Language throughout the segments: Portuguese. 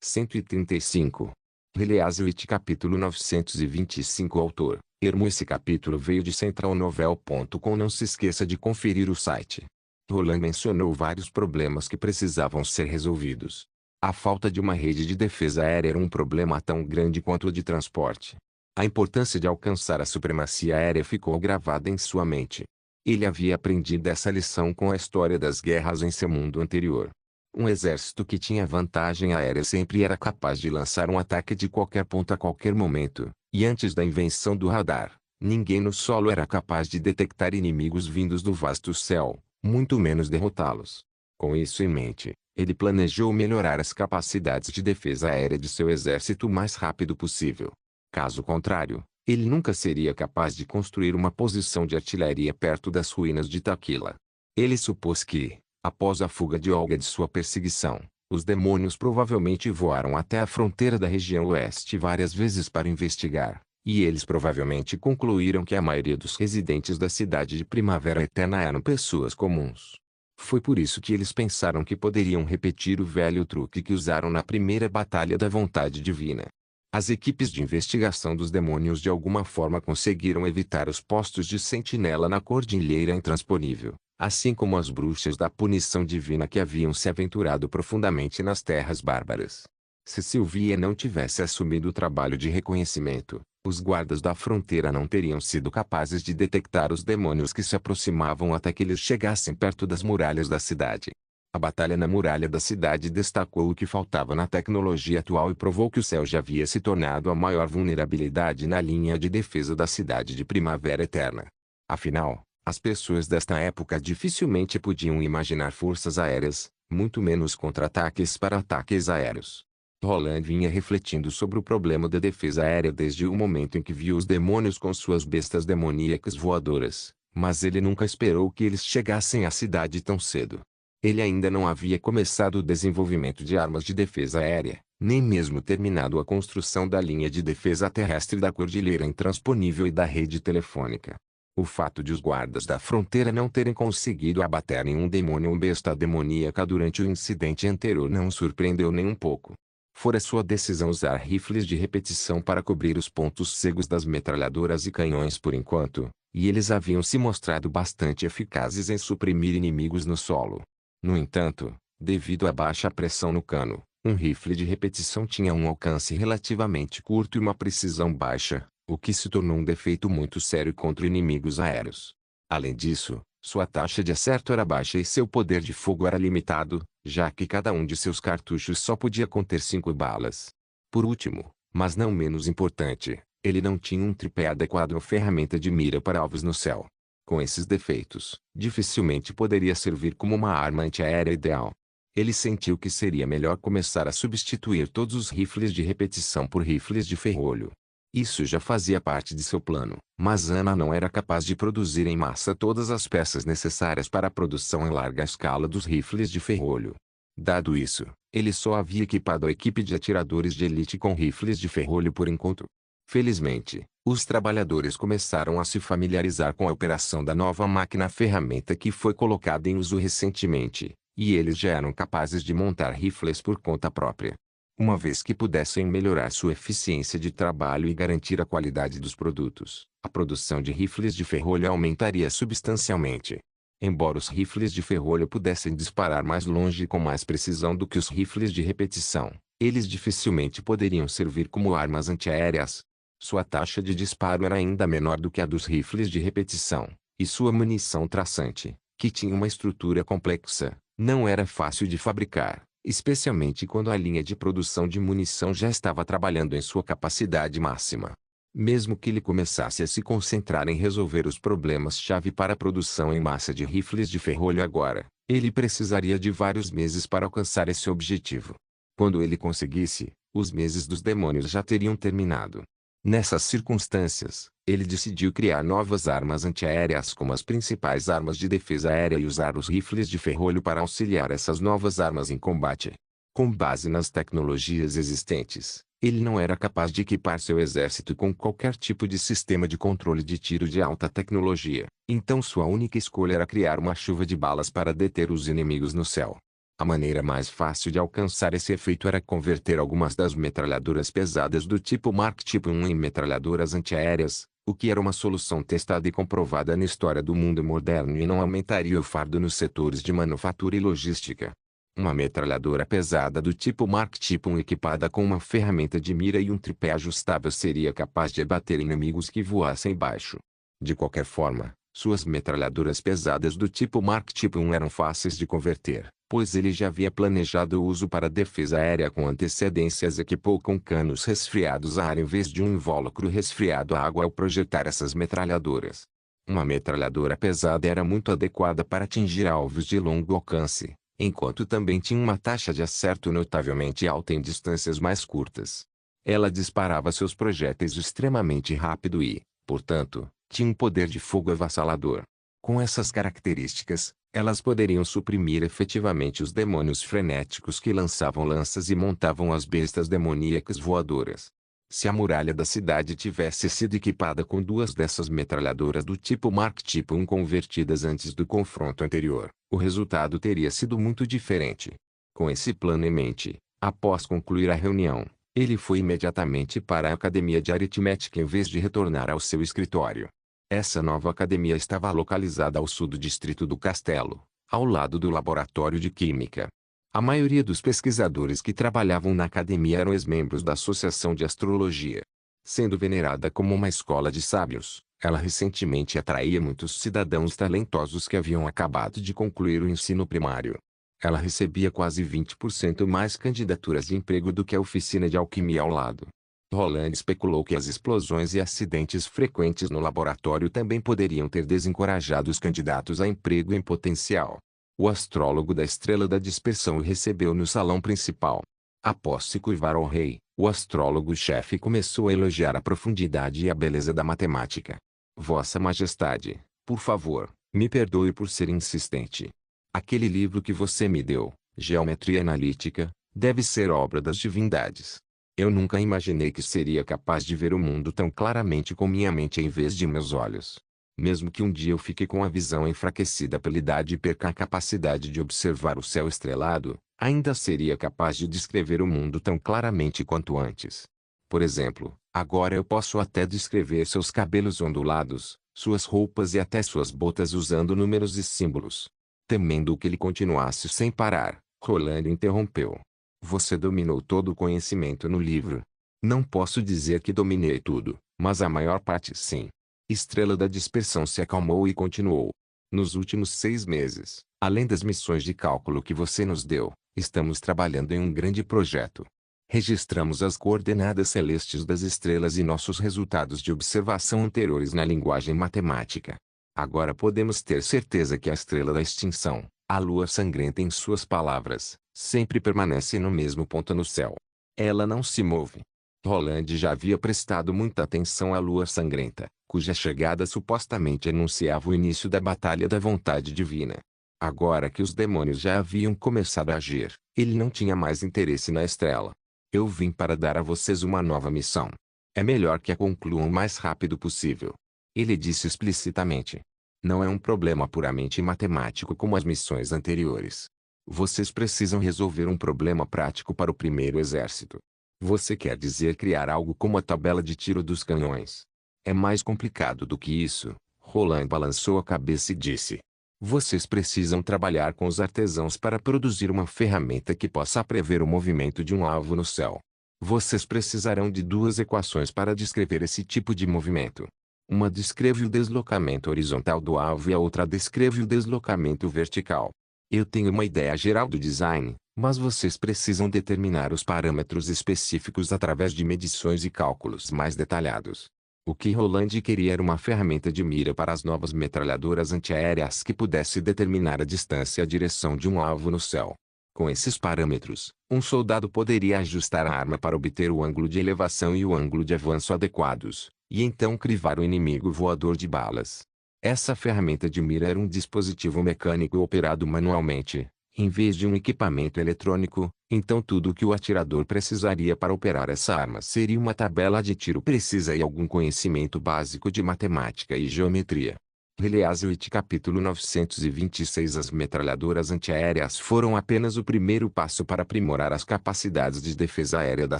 135. Reliazewitz capítulo 925 Autor, Ermo. Esse capítulo veio de centralnovel.com. Não se esqueça de conferir o site. Roland mencionou vários problemas que precisavam ser resolvidos. A falta de uma rede de defesa aérea era um problema tão grande quanto o de transporte. A importância de alcançar a supremacia aérea ficou gravada em sua mente. Ele havia aprendido essa lição com a história das guerras em seu mundo anterior. Um exército que tinha vantagem aérea sempre era capaz de lançar um ataque de qualquer ponto a qualquer momento, e antes da invenção do radar, ninguém no solo era capaz de detectar inimigos vindos do vasto céu, muito menos derrotá-los. Com isso em mente, ele planejou melhorar as capacidades de defesa aérea de seu exército o mais rápido possível. Caso contrário, ele nunca seria capaz de construir uma posição de artilharia perto das ruínas de Taquila. Ele supôs que, após a fuga de Olga de sua perseguição, os demônios provavelmente voaram até a fronteira da região oeste várias vezes para investigar, e eles provavelmente concluíram que a maioria dos residentes da cidade de Primavera Eterna eram pessoas comuns. Foi por isso que eles pensaram que poderiam repetir o velho truque que usaram na primeira batalha da vontade divina. As equipes de investigação dos demônios de alguma forma conseguiram evitar os postos de sentinela na Cordilheira Intransponível, assim como as bruxas da punição divina que haviam se aventurado profundamente nas terras bárbaras. Se Sylvia não tivesse assumido o trabalho de reconhecimento, os guardas da fronteira não teriam sido capazes de detectar os demônios que se aproximavam até que eles chegassem perto das muralhas da cidade. A batalha na muralha da cidade destacou o que faltava na tecnologia atual e provou que o céu já havia se tornado a maior vulnerabilidade na linha de defesa da cidade de Primavera Eterna. Afinal, as pessoas desta época dificilmente podiam imaginar forças aéreas, muito menos contra-ataques para ataques aéreos. Roland vinha refletindo sobre o problema da defesa aérea desde o momento em que viu os demônios com suas bestas demoníacas voadoras, mas ele nunca esperou que eles chegassem à cidade tão cedo. Ele ainda não havia começado o desenvolvimento de armas de defesa aérea, nem mesmo terminado a construção da linha de defesa terrestre da Cordilheira Intransponível e da rede telefônica. O fato de os guardas da fronteira não terem conseguido abater nenhum demônio ou besta demoníaca durante o incidente anterior não o surpreendeu nem um pouco. Fora sua decisão usar rifles de repetição para cobrir os pontos cegos das metralhadoras e canhões por enquanto, e eles haviam se mostrado bastante eficazes em suprimir inimigos no solo. No entanto, devido à baixa pressão no cano, um rifle de repetição tinha um alcance relativamente curto e uma precisão baixa, o que se tornou um defeito muito sério contra inimigos aéreos. Além disso, sua taxa de acerto era baixa e seu poder de fogo era limitado, já que cada um de seus cartuchos só podia conter 5 balas. Por último, mas não menos importante, ele não tinha um tripé adequado ou ferramenta de mira para alvos no céu. Com esses defeitos, dificilmente poderia servir como uma arma antiaérea ideal. Ele sentiu que seria melhor começar a substituir todos os rifles de repetição por rifles de ferrolho. Isso já fazia parte de seu plano, mas Ana não era capaz de produzir em massa todas as peças necessárias para a produção em larga escala dos rifles de ferrolho. Dado isso, ele só havia equipado a equipe de atiradores de elite com rifles de ferrolho por enquanto. Felizmente, os trabalhadores começaram a se familiarizar com a operação da nova máquina-ferramenta que foi colocada em uso recentemente, e eles já eram capazes de montar rifles por conta própria. Uma vez que pudessem melhorar sua eficiência de trabalho e garantir a qualidade dos produtos, a produção de rifles de ferrolho aumentaria substancialmente. Embora os rifles de ferrolho pudessem disparar mais longe e com mais precisão do que os rifles de repetição, eles dificilmente poderiam servir como armas antiaéreas. Sua taxa de disparo era ainda menor do que a dos rifles de repetição, e sua munição traçante, que tinha uma estrutura complexa, não era fácil de fabricar, especialmente quando a linha de produção de munição já estava trabalhando em sua capacidade máxima. Mesmo que ele começasse a se concentrar em resolver os problemas-chave para a produção em massa de rifles de ferrolho agora, ele precisaria de vários meses para alcançar esse objetivo. Quando ele conseguisse, os meses dos demônios já teriam terminado. Nessas circunstâncias, ele decidiu criar novas armas antiaéreas como as principais armas de defesa aérea e usar os rifles de ferrolho para auxiliar essas novas armas em combate. Com base nas tecnologias existentes, ele não era capaz de equipar seu exército com qualquer tipo de sistema de controle de tiro de alta tecnologia, então sua única escolha era criar uma chuva de balas para deter os inimigos no céu. A maneira mais fácil de alcançar esse efeito era converter algumas das metralhadoras pesadas do tipo Mark Tipo 1 em metralhadoras antiaéreas, o que era uma solução testada e comprovada na história do mundo moderno e não aumentaria o fardo nos setores de manufatura e logística. Uma metralhadora pesada do tipo Mark Tipo 1 equipada com uma ferramenta de mira e um tripé ajustável seria capaz de abater inimigos que voassem baixo. De qualquer forma, suas metralhadoras pesadas do tipo Mark Tipo 1 eram fáceis de converter, pois ele já havia planejado o uso para defesa aérea com antecedência e as equipou com canos resfriados a ar em vez de um invólucro resfriado a água ao projetar essas metralhadoras. Uma metralhadora pesada era muito adequada para atingir alvos de longo alcance, enquanto também tinha uma taxa de acerto notavelmente alta em distâncias mais curtas. Ela disparava seus projéteis extremamente rápido e, portanto, tinha um poder de fogo avassalador. Com essas características, elas poderiam suprimir efetivamente os demônios frenéticos que lançavam lanças e montavam as bestas demoníacas voadoras. Se a muralha da cidade tivesse sido equipada com duas dessas metralhadoras do tipo Mark Tipo 1 convertidas antes do confronto anterior, o resultado teria sido muito diferente. Com esse plano em mente, após concluir a reunião, ele foi imediatamente para a academia de aritmética em vez de retornar ao seu escritório. Essa nova academia estava localizada ao sul do distrito do castelo, ao lado do laboratório de química. A maioria dos pesquisadores que trabalhavam na academia eram ex-membros da Associação de Astrologia. Sendo venerada como uma escola de sábios, ela recentemente atraía muitos cidadãos talentosos que haviam acabado de concluir o ensino primário. Ela recebia quase 20% mais candidaturas de emprego do que a oficina de alquimia ao lado. Roland especulou que as explosões e acidentes frequentes no laboratório também poderiam ter desencorajado os candidatos a emprego em potencial. O astrólogo da Estrela da Dispersão o recebeu no salão principal. Após se curvar ao rei, o astrólogo-chefe começou a elogiar a profundidade e a beleza da matemática. Vossa Majestade, por favor, me perdoe por ser insistente. Aquele livro que você me deu, Geometria Analítica, deve ser obra das divindades. Eu nunca imaginei que seria capaz de ver o mundo tão claramente com minha mente em vez de meus olhos. Mesmo que um dia eu fique com a visão enfraquecida pela idade e perca a capacidade de observar o céu estrelado, ainda seria capaz de descrever o mundo tão claramente quanto antes. Por exemplo, agora eu posso até descrever seus cabelos ondulados, suas roupas e até suas botas usando números e símbolos. Temendo que ele continuasse sem parar, Roland interrompeu. Você dominou todo o conhecimento no livro. Não posso dizer que dominei tudo, mas a maior parte sim. Estrela da Dispersão se acalmou e continuou. Nos últimos 6 meses, além das missões de cálculo que você nos deu, estamos trabalhando em um grande projeto. Registramos as coordenadas celestes das estrelas e nossos resultados de observação anteriores na linguagem matemática. Agora podemos ter certeza que a estrela da extinção, a lua sangrenta em suas palavras, sempre permanece no mesmo ponto no céu. Ela não se move. Roland já havia prestado muita atenção à lua sangrenta, cuja chegada supostamente anunciava o início da batalha da vontade divina. Agora que os demônios já haviam começado a agir, ele não tinha mais interesse na estrela. Eu vim para dar a vocês uma nova missão. É melhor que a concluam o mais rápido possível. Ele disse explicitamente. Não é um problema puramente matemático como as missões anteriores. Vocês precisam resolver um problema prático para o primeiro exército. Você quer dizer criar algo como a tabela de tiro dos canhões? É mais complicado do que isso. Roland balançou a cabeça e disse. Vocês precisam trabalhar com os artesãos para produzir uma ferramenta que possa prever o movimento de um alvo no céu. Vocês precisarão de 2 equações para descrever esse tipo de movimento. Uma descreve o deslocamento horizontal do alvo e a outra descreve o deslocamento vertical. Eu tenho uma ideia geral do design, mas vocês precisam determinar os parâmetros específicos através de medições e cálculos mais detalhados. O que Roland queria era uma ferramenta de mira para as novas metralhadoras antiaéreas que pudesse determinar a distância e a direção de um alvo no céu. Com esses parâmetros, um soldado poderia ajustar a arma para obter o ângulo de elevação e o ângulo de avanço adequados, e então crivar o inimigo voador de balas. Essa ferramenta de mira era um dispositivo mecânico operado manualmente, em vez de um equipamento eletrônico, então tudo o que o atirador precisaria para operar essa arma seria uma tabela de tiro precisa e algum conhecimento básico de matemática e geometria. Reliazwit capítulo 926. As metralhadoras antiaéreas foram apenas o primeiro passo para aprimorar as capacidades de defesa aérea da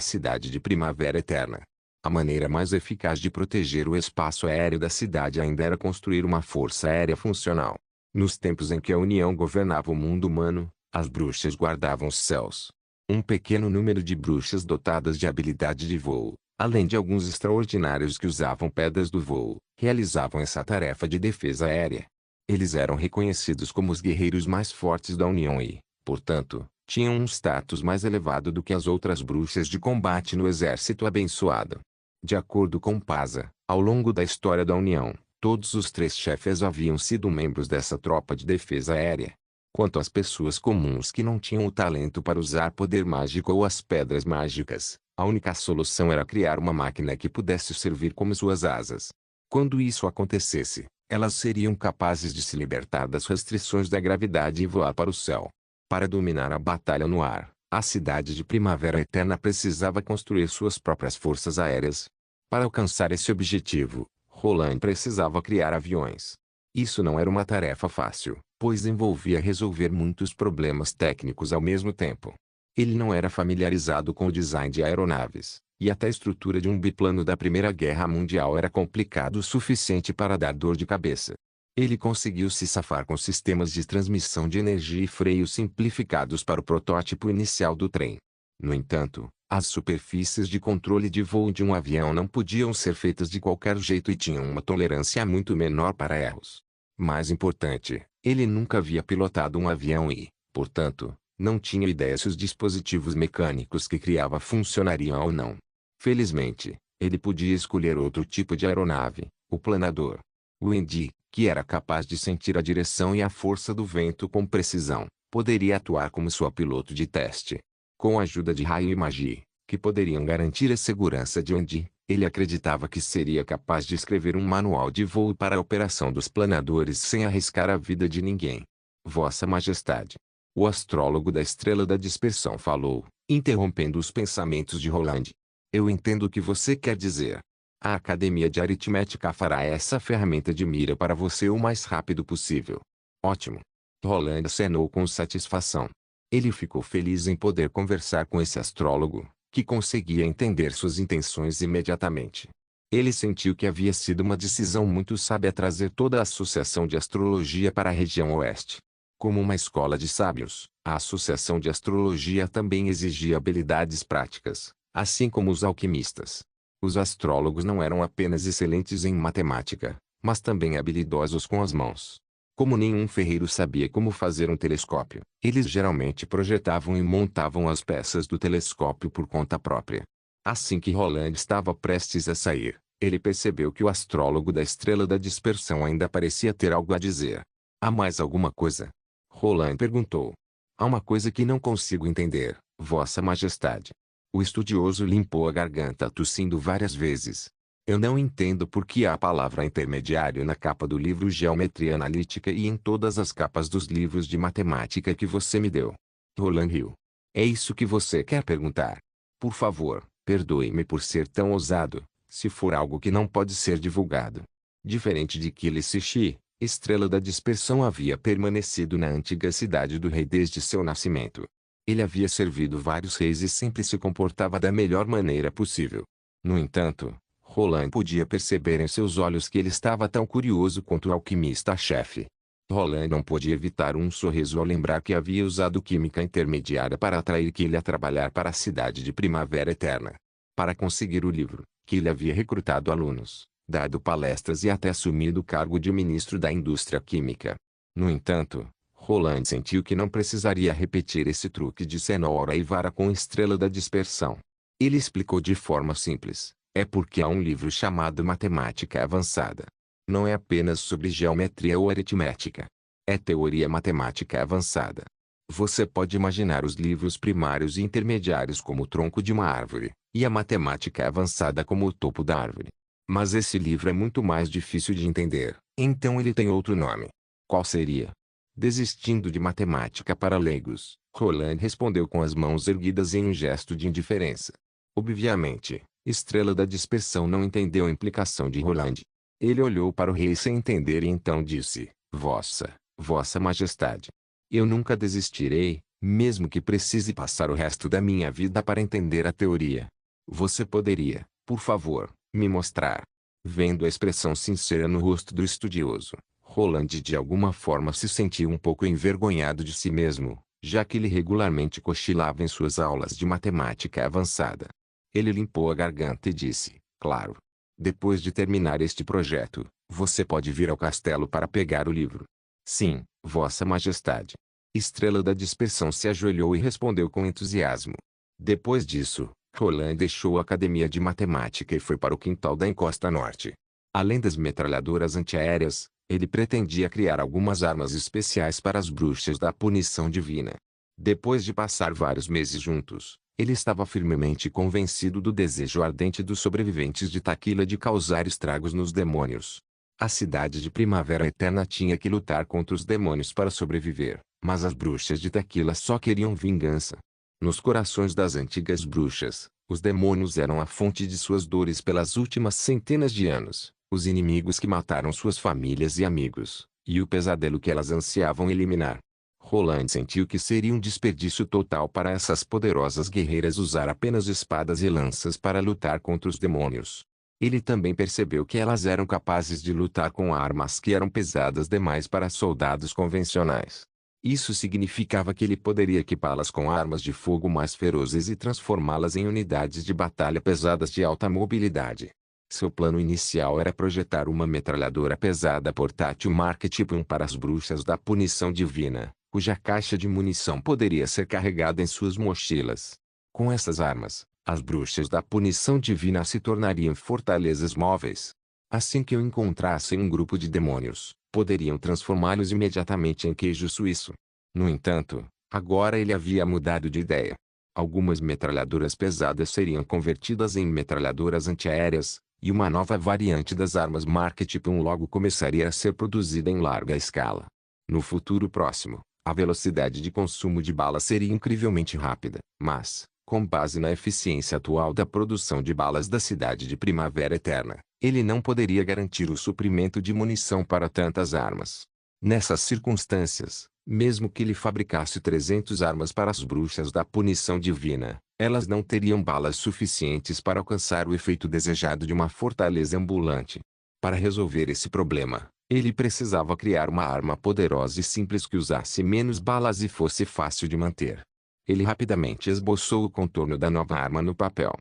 cidade de Primavera Eterna. A maneira mais eficaz de proteger o espaço aéreo da cidade ainda era construir uma força aérea funcional. Nos tempos em que a União governava o mundo humano, as bruxas guardavam os céus. Um pequeno número de bruxas dotadas de habilidade de voo, além de alguns extraordinários que usavam pedras do voo, realizavam essa tarefa de defesa aérea. Eles eram reconhecidos como os guerreiros mais fortes da União e, portanto, tinham um status mais elevado do que as outras bruxas de combate no exército abençoado. De acordo com Paza, ao longo da história da União, todos os três chefes haviam sido membros dessa tropa de defesa aérea. Quanto às pessoas comuns que não tinham o talento para usar poder mágico ou as pedras mágicas, a única solução era criar uma máquina que pudesse servir como suas asas. Quando isso acontecesse, elas seriam capazes de se libertar das restrições da gravidade e voar para o céu. Para dominar a batalha no ar, a cidade de Primavera Eterna precisava construir suas próprias forças aéreas. Para alcançar esse objetivo, Roland precisava criar aviões. Isso não era uma tarefa fácil, pois envolvia resolver muitos problemas técnicos ao mesmo tempo. Ele não era familiarizado com o design de aeronaves, e até a estrutura de um biplano da Primeira Guerra Mundial era complicado o suficiente para dar dor de cabeça. Ele conseguiu se safar com sistemas de transmissão de energia e freios simplificados para o protótipo inicial do trem. No entanto, as superfícies de controle de voo de um avião não podiam ser feitas de qualquer jeito e tinham uma tolerância muito menor para erros. Mais importante, ele nunca havia pilotado um avião e, portanto, não tinha ideia se os dispositivos mecânicos que criava funcionariam ou não. Felizmente, ele podia escolher outro tipo de aeronave, o planador. O Indy, que era capaz de sentir a direção e a força do vento com precisão, poderia atuar como sua piloto de teste. Com a ajuda de raio e magia, que poderiam garantir a segurança de Indy, ele acreditava que seria capaz de escrever um manual de voo para a operação dos planadores sem arriscar a vida de ninguém. Vossa Majestade. O astrólogo da Estrela da Dispersão falou, interrompendo os pensamentos de Roland. Eu entendo o que você quer dizer. A Academia de Aritmética fará essa ferramenta de mira para você o mais rápido possível. Ótimo. Roland acenou com satisfação. Ele ficou feliz em poder conversar com esse astrólogo, que conseguia entender suas intenções imediatamente. Ele sentiu que havia sido uma decisão muito sábia trazer toda a Associação de Astrologia para a região oeste. Como uma escola de sábios, a Associação de Astrologia também exigia habilidades práticas, assim como os alquimistas. Os astrólogos não eram apenas excelentes em matemática, mas também habilidosos com as mãos. Como nenhum ferreiro sabia como fazer um telescópio, eles geralmente projetavam e montavam as peças do telescópio por conta própria. Assim que Roland estava prestes a sair, ele percebeu que o astrólogo da Estrela da Dispersão ainda parecia ter algo a dizer. Há mais alguma coisa? Roland perguntou. Há uma coisa que não consigo entender, Vossa Majestade. O estudioso limpou a garganta tossindo várias vezes. Eu não entendo por que há a palavra intermediário na capa do livro Geometria Analítica e em todas as capas dos livros de matemática que você me deu. Roland riu. É isso que você quer perguntar? Por favor, perdoe-me por ser tão ousado, se for algo que não pode ser divulgado. Diferente de Kili-Sishi, Estrela da Dispersão havia permanecido na antiga cidade do rei desde seu nascimento. Ele havia servido vários reis e sempre se comportava da melhor maneira possível. No entanto, Roland podia perceber em seus olhos que ele estava tão curioso quanto o alquimista-chefe. Roland não pôde evitar um sorriso ao lembrar que havia usado química intermediária para atrair Kili a trabalhar para a cidade de Primavera Eterna. Para conseguir o livro, Kili havia recrutado alunos, dado palestras e até assumido o cargo de ministro da indústria química. No entanto, Roland sentiu que não precisaria repetir esse truque de cenoura e vara com Estrela da Dispersão. Ele explicou de forma simples. É porque há um livro chamado Matemática Avançada. Não é apenas sobre geometria ou aritmética. É teoria matemática avançada. Você pode imaginar os livros primários e intermediários como o tronco de uma árvore, e a matemática avançada como o topo da árvore. Mas esse livro é muito mais difícil de entender, então ele tem outro nome. Qual seria? Desistindo de matemática para leigos, Roland respondeu com as mãos erguidas em um gesto de indiferença. Obviamente, Estrela da Dispersão não entendeu a implicação de Roland. Ele olhou para o rei sem entender e então disse: Vossa Majestade. Eu nunca desistirei, mesmo que precise passar o resto da minha vida para entender a teoria. Você poderia, por favor, me mostrar? Vendo a expressão sincera no rosto do estudioso, Roland de alguma forma se sentiu um pouco envergonhado de si mesmo, já que ele regularmente cochilava em suas aulas de matemática avançada. Ele limpou a garganta e disse: Claro. Depois de terminar este projeto, você pode vir ao castelo para pegar o livro. Sim, Vossa Majestade. Estrela da Dispersão se ajoelhou e respondeu com entusiasmo. Depois disso, Roland deixou a academia de matemática e foi para o quintal da encosta norte. Além das metralhadoras antiaéreas, ele pretendia criar algumas armas especiais para as bruxas da punição divina. Depois de passar vários meses juntos, ele estava firmemente convencido do desejo ardente dos sobreviventes de Taquila de causar estragos nos demônios. A cidade de Primavera Eterna tinha que lutar contra os demônios para sobreviver, mas as bruxas de Taquila só queriam vingança. Nos corações das antigas bruxas, os demônios eram a fonte de suas dores pelas últimas centenas de anos, os inimigos que mataram suas famílias e amigos, e o pesadelo que elas ansiavam eliminar. Roland sentiu que seria um desperdício total para essas poderosas guerreiras usar apenas espadas e lanças para lutar contra os demônios. Ele também percebeu que elas eram capazes de lutar com armas que eram pesadas demais para soldados convencionais. Isso significava que ele poderia equipá-las com armas de fogo mais ferozes e transformá-las em unidades de batalha pesadas de alta mobilidade. Seu plano inicial era projetar uma metralhadora pesada portátil Mark Tipo 1 para as bruxas da punição divina, cuja caixa de munição poderia ser carregada em suas mochilas. Com essas armas, as bruxas da punição divina se tornariam fortalezas móveis. Assim que encontrassem um grupo de demônios, poderiam transformá-los imediatamente em queijo suíço. No entanto, agora ele havia mudado de ideia. Algumas metralhadoras pesadas seriam convertidas em metralhadoras antiaéreas, e uma nova variante das armas Mark Tipo 1 logo começaria a ser produzida em larga escala. No futuro próximo, a velocidade de consumo de balas seria incrivelmente rápida, mas, com base na eficiência atual da produção de balas da cidade de Primavera Eterna, ele não poderia garantir o suprimento de munição para tantas armas. Nessas circunstâncias, mesmo que ele fabricasse 300 armas para as bruxas da punição divina, elas não teriam balas suficientes para alcançar o efeito desejado de uma fortaleza ambulante. Para resolver esse problema, ele precisava criar uma arma poderosa e simples que usasse menos balas e fosse fácil de manter. Ele rapidamente esboçou o contorno da nova arma no papel.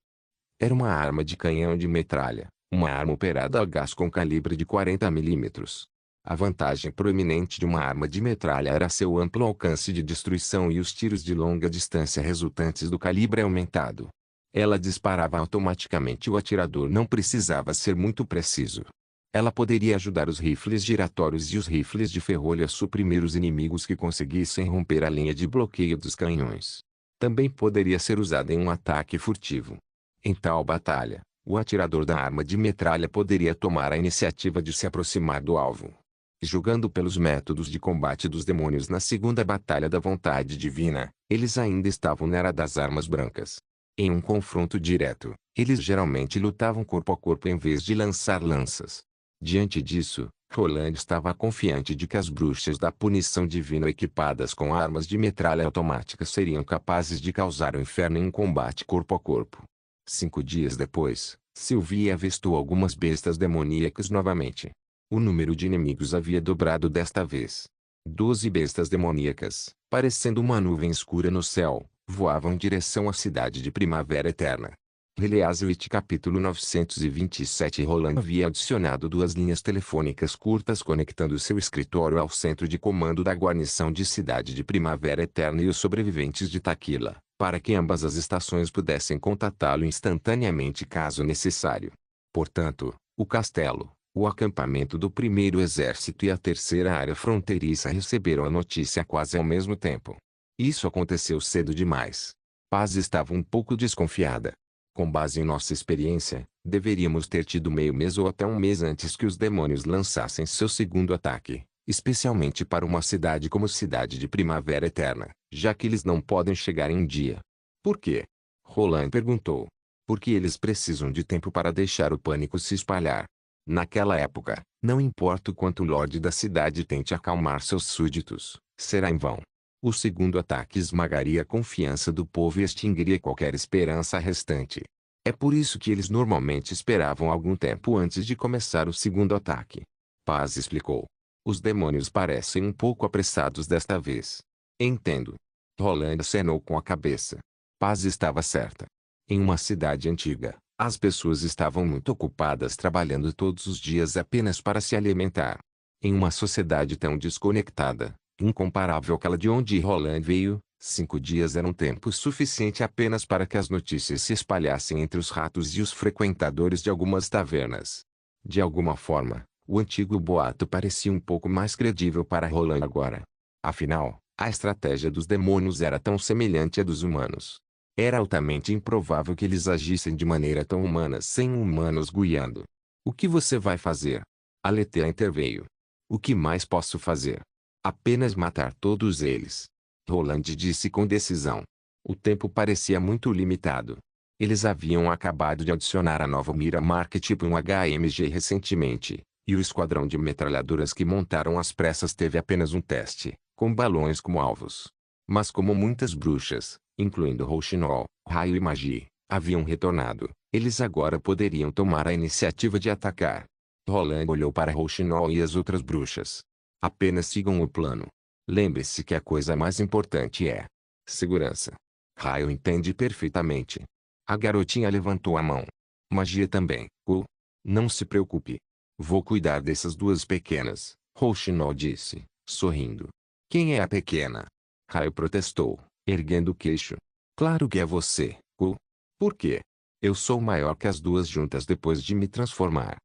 Era uma arma de canhão de metralha, uma arma operada a gás com calibre de 40 mm. A vantagem proeminente de uma arma de metralha era seu amplo alcance de destruição e os tiros de longa distância resultantes do calibre aumentado. Ela disparava automaticamente e o atirador não precisava ser muito preciso. Ela poderia ajudar os rifles giratórios e os rifles de ferrolho a suprimir os inimigos que conseguissem romper a linha de bloqueio dos canhões. Também poderia ser usada em um ataque furtivo. Em tal batalha, o atirador da arma de metralha poderia tomar a iniciativa de se aproximar do alvo. Julgando pelos métodos de combate dos demônios na segunda batalha da vontade divina, eles ainda estavam na era das armas brancas. Em um confronto direto, eles geralmente lutavam corpo a corpo em vez de lançar lanças. Diante disso, Roland estava confiante de que as bruxas da punição divina equipadas com armas de metralha automáticas seriam capazes de causar o inferno em um combate corpo a corpo. 5 dias depois, Sylvie avistou algumas bestas demoníacas novamente. O número de inimigos havia dobrado desta vez. 12 bestas demoníacas, parecendo uma nuvem escura no céu, voavam em direção à cidade de Primavera Eterna. Heliaswitch capítulo 927. Roland havia adicionado 2 linhas telefônicas curtas conectando seu escritório ao centro de comando da guarnição de cidade de Primavera Eterna e os sobreviventes de Taquila, para que ambas as estações pudessem contatá-lo instantaneamente caso necessário. Portanto, o castelo, o acampamento do primeiro exército e a terceira área fronteiriça receberam a notícia quase ao mesmo tempo. Isso aconteceu cedo demais. Paz estava um pouco desconfiada. Com base em nossa experiência, deveríamos ter tido meio mês ou até um mês antes que os demônios lançassem seu segundo ataque, especialmente para uma cidade como Cidade de Primavera Eterna, já que eles não podem chegar em um dia. Por quê? Roland perguntou. Porque eles precisam de tempo para deixar o pânico se espalhar. Naquela época, não importa o quanto o Lorde da cidade tente acalmar seus súditos, será em vão. O segundo ataque esmagaria a confiança do povo e extinguiria qualquer esperança restante. É por isso que eles normalmente esperavam algum tempo antes de começar o segundo ataque. Paz explicou. Os demônios parecem um pouco apressados desta vez. Entendo. Roland acenou com a cabeça. Paz estava certa. Em uma cidade antiga, as pessoas estavam muito ocupadas trabalhando todos os dias apenas para se alimentar. Em uma sociedade tão desconectada, incomparável àquela de onde Roland veio, 5 dias era um tempo suficiente apenas para que as notícias se espalhassem entre os ratos e os frequentadores de algumas tavernas. De alguma forma, o antigo boato parecia um pouco mais credível para Roland agora. Afinal, a estratégia dos demônios era tão semelhante à dos humanos. Era altamente improvável que eles agissem de maneira tão humana sem humanos guiando. O que você vai fazer? Aletea interveio. O que mais posso fazer? Apenas matar todos eles. Roland disse com decisão. O tempo parecia muito limitado. Eles haviam acabado de adicionar a nova mira Mark Tipo 1 HMG recentemente, e o esquadrão de metralhadoras que montaram às pressas teve apenas um teste, com balões como alvos. Mas como muitas bruxas, incluindo Rouxinol, Raio e Magie, haviam retornado, eles agora poderiam tomar a iniciativa de atacar. Roland olhou para Rouxinol e as outras bruxas. Apenas sigam o plano. Lembre-se que a coisa mais importante é segurança. Raio entende perfeitamente. A garotinha levantou a mão. Magia também. Não se preocupe. Vou cuidar dessas duas pequenas, Rouxinol disse, sorrindo. Quem é a pequena? Raio protestou, erguendo o queixo. Claro que é você, Por quê? Eu sou maior que as duas juntas depois de me transformar.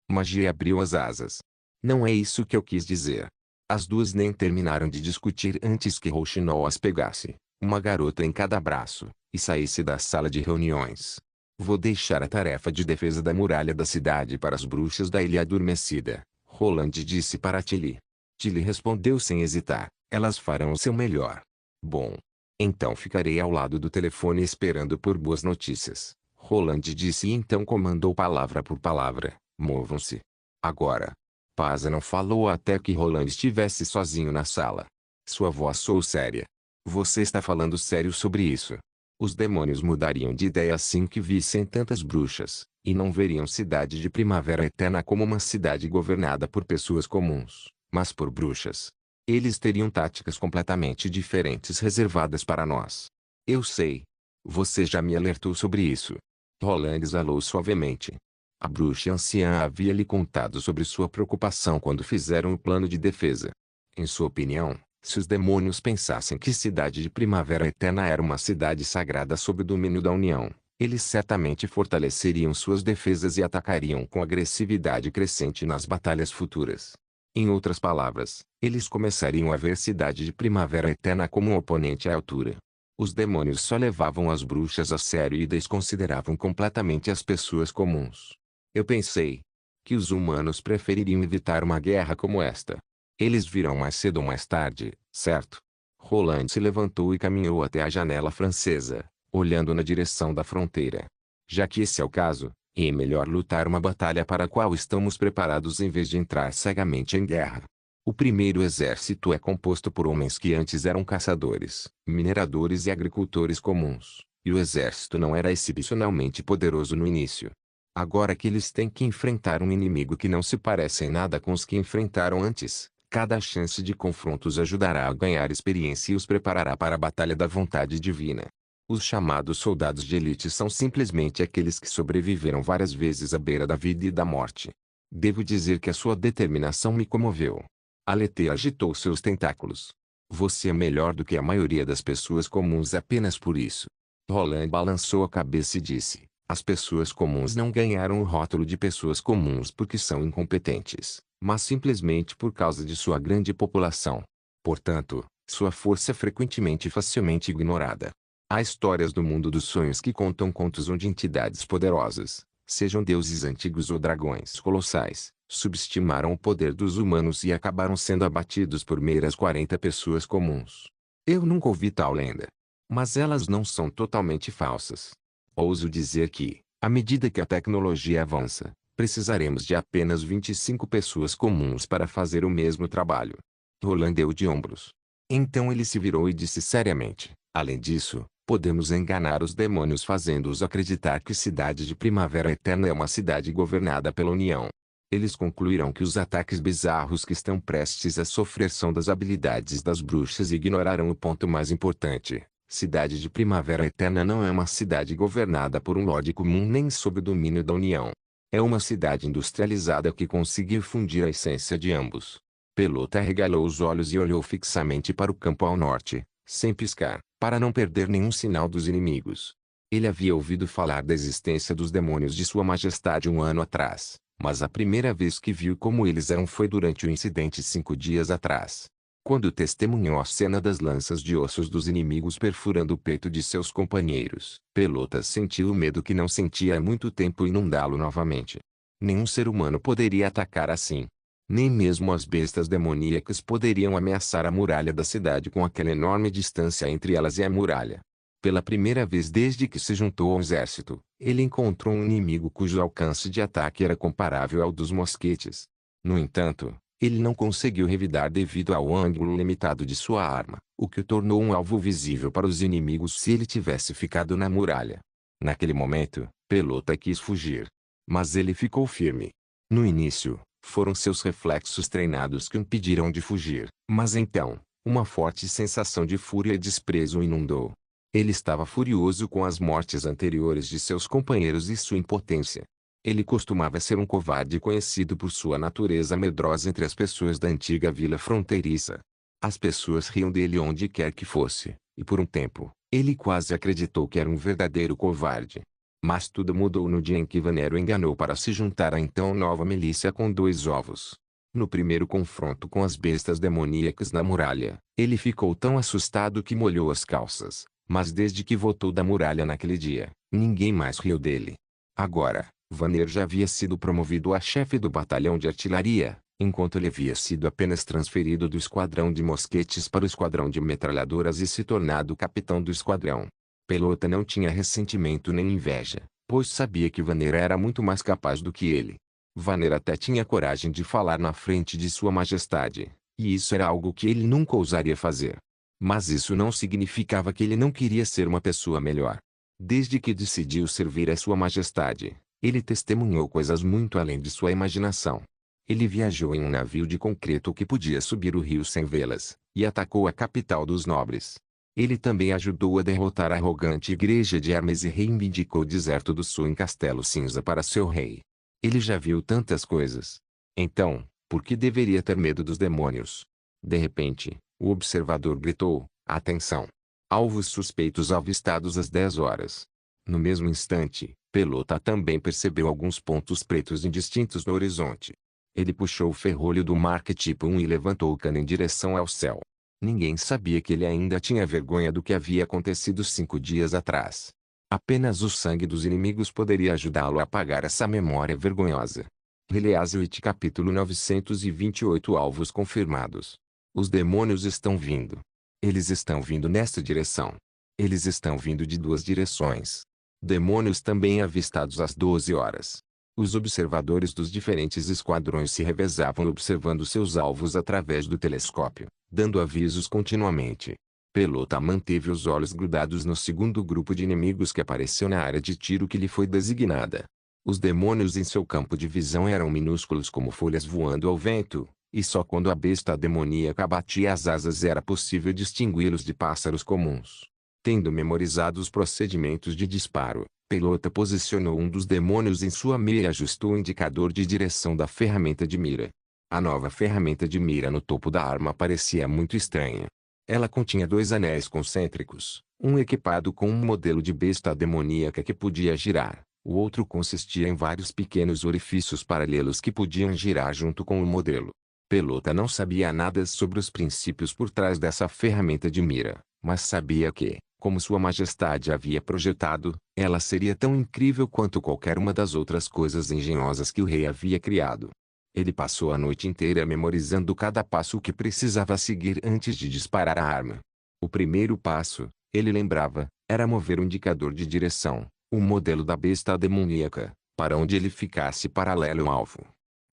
Magia abriu as asas. Não é isso que eu quis dizer. As duas nem terminaram de discutir antes que Rouxinol as pegasse, uma garota em cada braço, e saísse da sala de reuniões. Vou deixar a tarefa de defesa da muralha da cidade para as bruxas da Ilha Adormecida, Roland disse para Tilly. Tilly respondeu sem hesitar, elas farão o seu melhor. Bom. Então ficarei ao lado do telefone esperando por boas notícias, Roland disse e então comandou palavra por palavra, movam-se. Agora. Paza não falou até que Roland estivesse sozinho na sala. Sua voz soou séria. Você está falando sério sobre isso? Os demônios mudariam de ideia assim que vissem tantas bruxas, e não veriam Cidade de Primavera Eterna como uma cidade governada por pessoas comuns, mas por bruxas. Eles teriam táticas completamente diferentes reservadas para nós. Eu sei. Você já me alertou sobre isso. Roland exalou suavemente. A bruxa anciã havia lhe contado sobre sua preocupação quando fizeram o plano de defesa. Em sua opinião, se os demônios pensassem que Cidade de Primavera Eterna era uma cidade sagrada sob o domínio da União, eles certamente fortaleceriam suas defesas e atacariam com agressividade crescente nas batalhas futuras. Em outras palavras, eles começariam a ver Cidade de Primavera Eterna como um oponente à altura. Os demônios só levavam as bruxas a sério e desconsideravam completamente as pessoas comuns. Eu pensei que os humanos prefeririam evitar uma guerra como esta. Eles virão mais cedo ou mais tarde, certo? Roland se levantou e caminhou até a janela francesa, olhando na direção da fronteira. Já que esse é o caso, é melhor lutar uma batalha para a qual estamos preparados em vez de entrar cegamente em guerra. O primeiro exército é composto por homens que antes eram caçadores, mineradores e agricultores comuns, e o exército não era excepcionalmente poderoso no início. Agora que eles têm que enfrentar um inimigo que não se parece em nada com os que enfrentaram antes, cada chance de confronto os ajudará a ganhar experiência e os preparará para a batalha da vontade divina. Os chamados soldados de elite são simplesmente aqueles que sobreviveram várias vezes à beira da vida e da morte. Devo dizer que a sua determinação me comoveu. Aletea agitou seus tentáculos. Você é melhor do que a maioria das pessoas comuns apenas por isso. Roland balançou a cabeça e disse. As pessoas comuns não ganharam o rótulo de pessoas comuns porque são incompetentes, mas simplesmente por causa de sua grande população. Portanto, sua força é frequentemente e facilmente ignorada. Há histórias do mundo dos sonhos que contam contos onde entidades poderosas, sejam deuses antigos ou dragões colossais, subestimaram o poder dos humanos e acabaram sendo abatidos por meras 40 pessoas comuns. Eu nunca ouvi tal lenda. Mas elas não são totalmente falsas. Ouso dizer que, à medida que a tecnologia avança, Precisaremos de apenas 25 pessoas comuns para fazer o mesmo trabalho. Roland deu de ombros. Então ele se virou e disse seriamente: além disso, podemos enganar os demônios fazendo-os acreditar que Cidade de Primavera Eterna é uma cidade governada pela União. Eles concluirão que os ataques bizarros que estão prestes a sofrer são das habilidades das bruxas e ignorarão o ponto mais importante. Cidade de Primavera Eterna não é uma cidade governada por um lorde comum nem sob o domínio da União. É uma cidade industrializada que conseguiu fundir a essência de ambos. Pelota arregalou os olhos e olhou fixamente para o campo ao norte, sem piscar, para não perder nenhum sinal dos inimigos. Ele havia ouvido falar da existência dos demônios de Sua Majestade um ano atrás, mas a primeira vez que viu como eles eram foi durante o incidente 5 dias atrás. Quando testemunhou a cena das lanças de ossos dos inimigos perfurando o peito de seus companheiros, Pelota sentiu o medo que não sentia há muito tempo inundá-lo novamente. Nenhum ser humano poderia atacar assim. Nem mesmo as bestas demoníacas poderiam ameaçar a muralha da cidade com aquela enorme distância entre elas e a muralha. Pela primeira vez desde que se juntou ao exército, ele encontrou um inimigo cujo alcance de ataque era comparável ao dos mosquetes. No entanto, ele não conseguiu revidar devido ao ângulo limitado de sua arma, o que o tornou um alvo visível para os inimigos se ele tivesse ficado na muralha. Naquele momento, Pelota quis fugir. Mas ele ficou firme. No início, foram seus reflexos treinados que o impediram de fugir, mas então, uma forte sensação de fúria e desprezo o inundou. Ele estava furioso com as mortes anteriores de seus companheiros e sua impotência. Ele costumava ser um covarde conhecido por sua natureza medrosa entre as pessoas da antiga vila fronteiriça. As pessoas riam dele onde quer que fosse, e por um tempo, ele quase acreditou que era um verdadeiro covarde. Mas tudo mudou no dia em que Vanero enganou para se juntar à então nova milícia com 2 ovos. No primeiro confronto com as bestas demoníacas na muralha, ele ficou tão assustado que molhou as calças, mas desde que voltou da muralha naquele dia, ninguém mais riu dele. Agora, Vanero já havia sido promovido a chefe do batalhão de artilharia, enquanto ele havia sido apenas transferido do esquadrão de mosquetes para o esquadrão de metralhadoras e se tornado capitão do esquadrão. Pelota não tinha ressentimento nem inveja, pois sabia que Vanero era muito mais capaz do que ele. Vanero até tinha coragem de falar na frente de Sua Majestade, e isso era algo que ele nunca ousaria fazer. Mas isso não significava que ele não queria ser uma pessoa melhor. Desde que decidiu servir a Sua Majestade, ele testemunhou coisas muito além de sua imaginação. Ele viajou em um navio de concreto que podia subir o rio sem velas, e atacou a capital dos nobres. Ele também ajudou a derrotar a arrogante igreja de Hermes e reivindicou o deserto do sul em Castelo Cinza para seu rei. Ele já viu tantas coisas. Então, por que deveria ter medo dos demônios? De repente, o observador gritou: atenção! Alvos suspeitos avistados às 10 horas. No mesmo instante, Pelota também percebeu alguns pontos pretos indistintos no horizonte. Ele puxou o ferrolho do Mark Tipo 1 e levantou o cano em direção ao céu. Ninguém sabia que ele ainda tinha vergonha do que havia acontecido 5 dias atrás. Apenas o sangue dos inimigos poderia ajudá-lo a apagar essa memória vergonhosa. Release capítulo 928 Alvos confirmados. Os demônios estão vindo. Eles estão vindo nesta direção. Eles estão vindo de 2 direções. Demônios também avistados às 12 horas. Os observadores dos diferentes esquadrões se revezavam observando seus alvos através do telescópio, dando avisos continuamente. Pelota manteve os olhos grudados no segundo grupo de inimigos que apareceu na área de tiro que lhe foi designada. Os demônios em seu campo de visão eram minúsculos como folhas voando ao vento, e só quando a besta demoníaca batia as asas era possível distingui-los de pássaros comuns. Tendo memorizado os procedimentos de disparo, Pelota posicionou um dos demônios em sua mira e ajustou o indicador de direção da ferramenta de mira. A nova ferramenta de mira no topo da arma parecia muito estranha. Ela continha 2 anéis concêntricos, um equipado com um modelo de besta demoníaca que podia girar, o outro consistia em vários pequenos orifícios paralelos que podiam girar junto com o modelo. Pelota não sabia nada sobre os princípios por trás dessa ferramenta de mira, mas sabia que, como Sua Majestade havia projetado, ela seria tão incrível quanto qualquer uma das outras coisas engenhosas que o rei havia criado. Ele passou a noite inteira memorizando cada passo que precisava seguir antes de disparar a arma. O primeiro passo, ele lembrava, era mover o indicador de direção, o modelo da besta demoníaca, para onde ele ficasse paralelo ao alvo.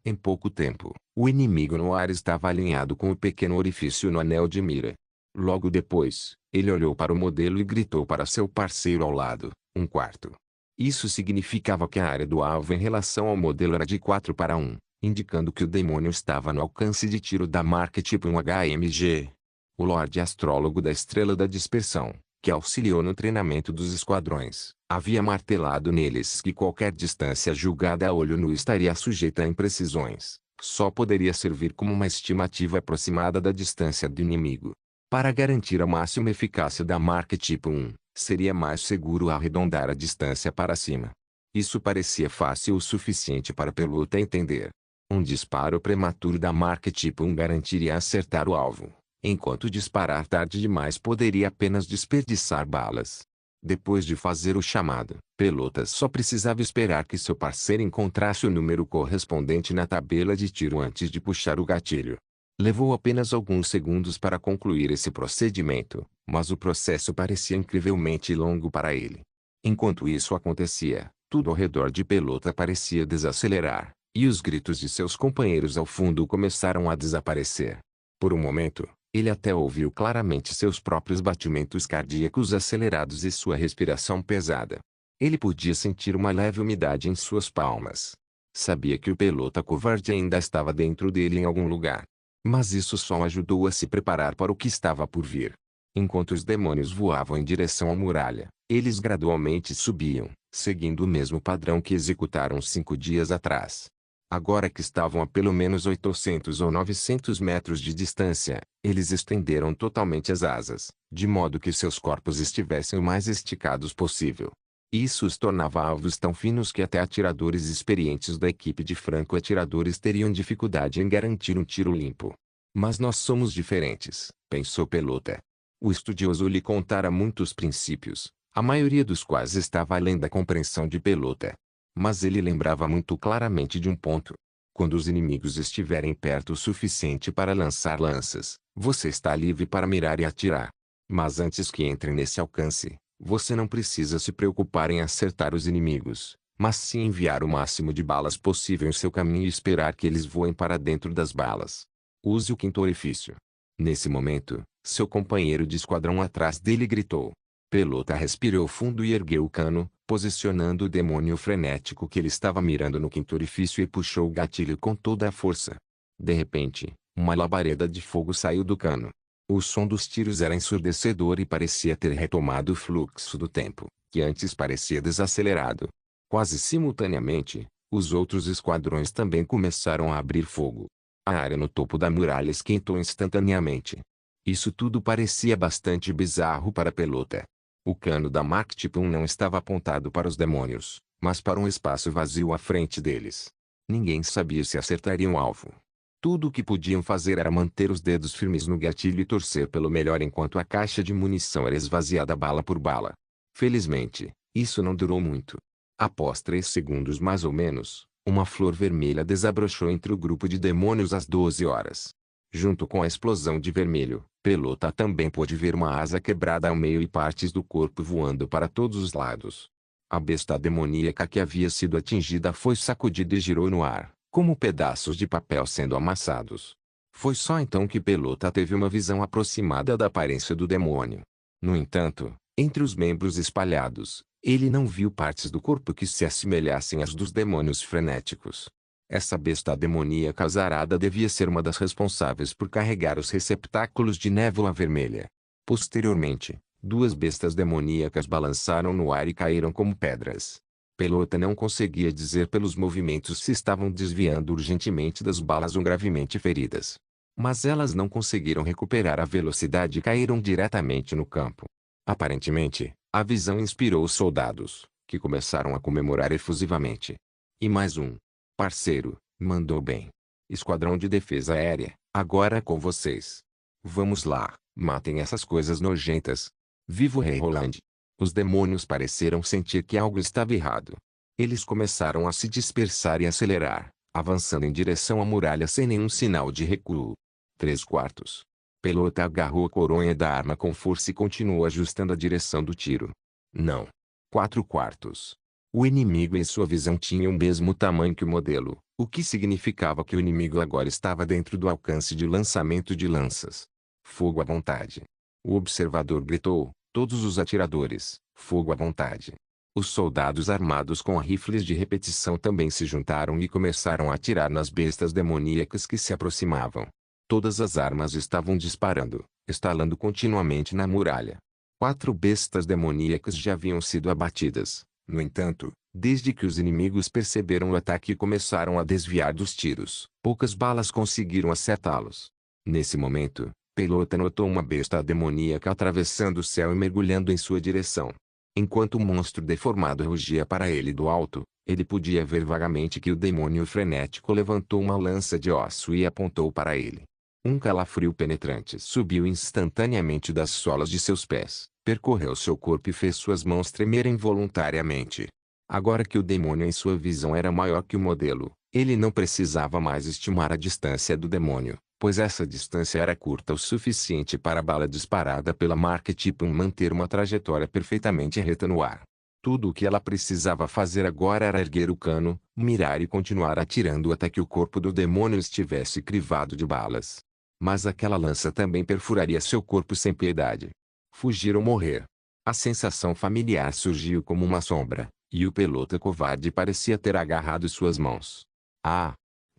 Em pouco tempo, o inimigo no ar estava alinhado com o pequeno orifício no anel de mira. Logo depois, ele olhou para o modelo e gritou para seu parceiro ao lado, 1/4. Isso significava que a área do alvo em relação ao modelo era de 4/1, indicando que o demônio estava no alcance de tiro da marca tipo 1 HMG. O Lorde Astrólogo da Estrela da Dispersão, que auxiliou no treinamento dos esquadrões, havia martelado neles que qualquer distância julgada a olho nu estaria sujeita a imprecisões, só poderia servir como uma estimativa aproximada da distância do inimigo. Para garantir a máxima eficácia da marca tipo 1, seria mais seguro arredondar a distância para cima. Isso parecia fácil o suficiente para Pelota entender. Um disparo prematuro da marca tipo 1 garantiria acertar o alvo, enquanto disparar tarde demais poderia apenas desperdiçar balas. Depois de fazer o chamado, Pelota só precisava esperar que seu parceiro encontrasse o número correspondente na tabela de tiro antes de puxar o gatilho. Levou apenas alguns segundos para concluir esse procedimento, mas o processo parecia incrivelmente longo para ele. Enquanto isso acontecia, tudo ao redor de Pelota parecia desacelerar, e os gritos de seus companheiros ao fundo começaram a desaparecer. Por um momento, ele até ouviu claramente seus próprios batimentos cardíacos acelerados e sua respiração pesada. Ele podia sentir uma leve umidade em suas palmas. Sabia que o Pelota covarde ainda estava dentro dele em algum lugar. Mas isso só o ajudou a se preparar para o que estava por vir. Enquanto os demônios voavam em direção à muralha, eles gradualmente subiam, seguindo o mesmo padrão que executaram 5 dias atrás. Agora que estavam a pelo menos 800 ou 900 metros de distância, eles estenderam totalmente as asas, de modo que seus corpos estivessem o mais esticados possível. Isso os tornava alvos tão finos que até atiradores experientes da equipe de franco-atiradores teriam dificuldade em garantir um tiro limpo. Mas nós somos diferentes, pensou Pelota. O estudioso lhe contara muitos princípios, a maioria dos quais estava além da compreensão de Pelota. Mas ele lembrava muito claramente de um ponto. Quando os inimigos estiverem perto o suficiente para lançar lanças, você está livre para mirar e atirar. Mas antes que entrem nesse alcance, você não precisa se preocupar em acertar os inimigos, mas sim enviar o máximo de balas possível em seu caminho e esperar que eles voem para dentro das balas. Use o 5º orifício. Nesse momento, seu companheiro de esquadrão atrás dele gritou. Pelota respirou fundo e ergueu o cano, posicionando o demônio frenético que ele estava mirando no 5º orifício e puxou o gatilho com toda a força. De repente, uma labareda de fogo saiu do cano. O som dos tiros era ensurdecedor e parecia ter retomado o fluxo do tempo, que antes parecia desacelerado. Quase simultaneamente, os outros esquadrões também começaram a abrir fogo. A área no topo da muralha esquentou instantaneamente. Isso tudo parecia bastante bizarro para Pelota. O cano da Mark Tipo 1 não estava apontado para os demônios, mas para um espaço vazio à frente deles. Ninguém sabia se acertariam o alvo. Tudo o que podiam fazer era manter os dedos firmes no gatilho e torcer pelo melhor enquanto a caixa de munição era esvaziada bala por bala. Felizmente, isso não durou muito. Após 3 segundos mais ou menos, uma flor vermelha desabrochou entre o grupo de demônios às 12 horas. Junto com a explosão de vermelho, Pelota também pôde ver uma asa quebrada ao meio e partes do corpo voando para todos os lados. A besta demoníaca que havia sido atingida foi sacudida e girou no ar, como pedaços de papel sendo amassados. Foi só então que Pelota teve uma visão aproximada da aparência do demônio. No entanto, entre os membros espalhados, ele não viu partes do corpo que se assemelhassem às dos demônios frenéticos. Essa besta demoníaca azarada devia ser uma das responsáveis por carregar os receptáculos de névoa vermelha. Posteriormente, 2 bestas demoníacas balançaram no ar e caíram como pedras. Pelota não conseguia dizer pelos movimentos se estavam desviando urgentemente das balas ou gravemente feridas. Mas elas não conseguiram recuperar a velocidade e caíram diretamente no campo. Aparentemente, a visão inspirou os soldados, que começaram a comemorar efusivamente. E mais um. Parceiro, mandou bem. Esquadrão de Defesa Aérea, agora é com vocês. Vamos lá, matem essas coisas nojentas. Viva o Rei Roland! Os demônios pareceram sentir que algo estava errado. Eles começaram a se dispersar e acelerar, avançando em direção à muralha sem nenhum sinal de recuo. 3/4. Pelota agarrou a coronha da arma com força e continuou ajustando a direção do tiro. Não. 4/4. O inimigo em sua visão tinha o mesmo tamanho que o modelo, o que significava que o inimigo agora estava dentro do alcance de lançamento de lanças. Fogo à vontade. O observador gritou, todos os atiradores, fogo à vontade. Os soldados armados com rifles de repetição também se juntaram e começaram a atirar nas bestas demoníacas que se aproximavam. Todas as armas estavam disparando, estalando continuamente na muralha. 4 bestas demoníacas já haviam sido abatidas. No entanto, desde que os inimigos perceberam o ataque e começaram a desviar dos tiros, poucas balas conseguiram acertá-los. Nesse momento, Pelota notou uma besta demoníaca atravessando o céu e mergulhando em sua direção. Enquanto o monstro deformado rugia para ele do alto, ele podia ver vagamente que o demônio frenético levantou uma lança de osso e apontou para ele. Um calafrio penetrante subiu instantaneamente das solas de seus pés, percorreu seu corpo e fez suas mãos tremerem involuntariamente. Agora que o demônio em sua visão era maior que o modelo, ele não precisava mais estimar a distância do demônio, pois essa distância era curta o suficiente para a bala disparada pela marca Tipo 1 manter uma trajetória perfeitamente reta no ar. Tudo o que ela precisava fazer agora era erguer o cano, mirar e continuar atirando até que o corpo do demônio estivesse crivado de balas. Mas aquela lança também perfuraria seu corpo sem piedade. Fugir ou morrer. A sensação familiar surgiu como uma sombra, e o Pelota covarde parecia ter agarrado suas mãos. Ah!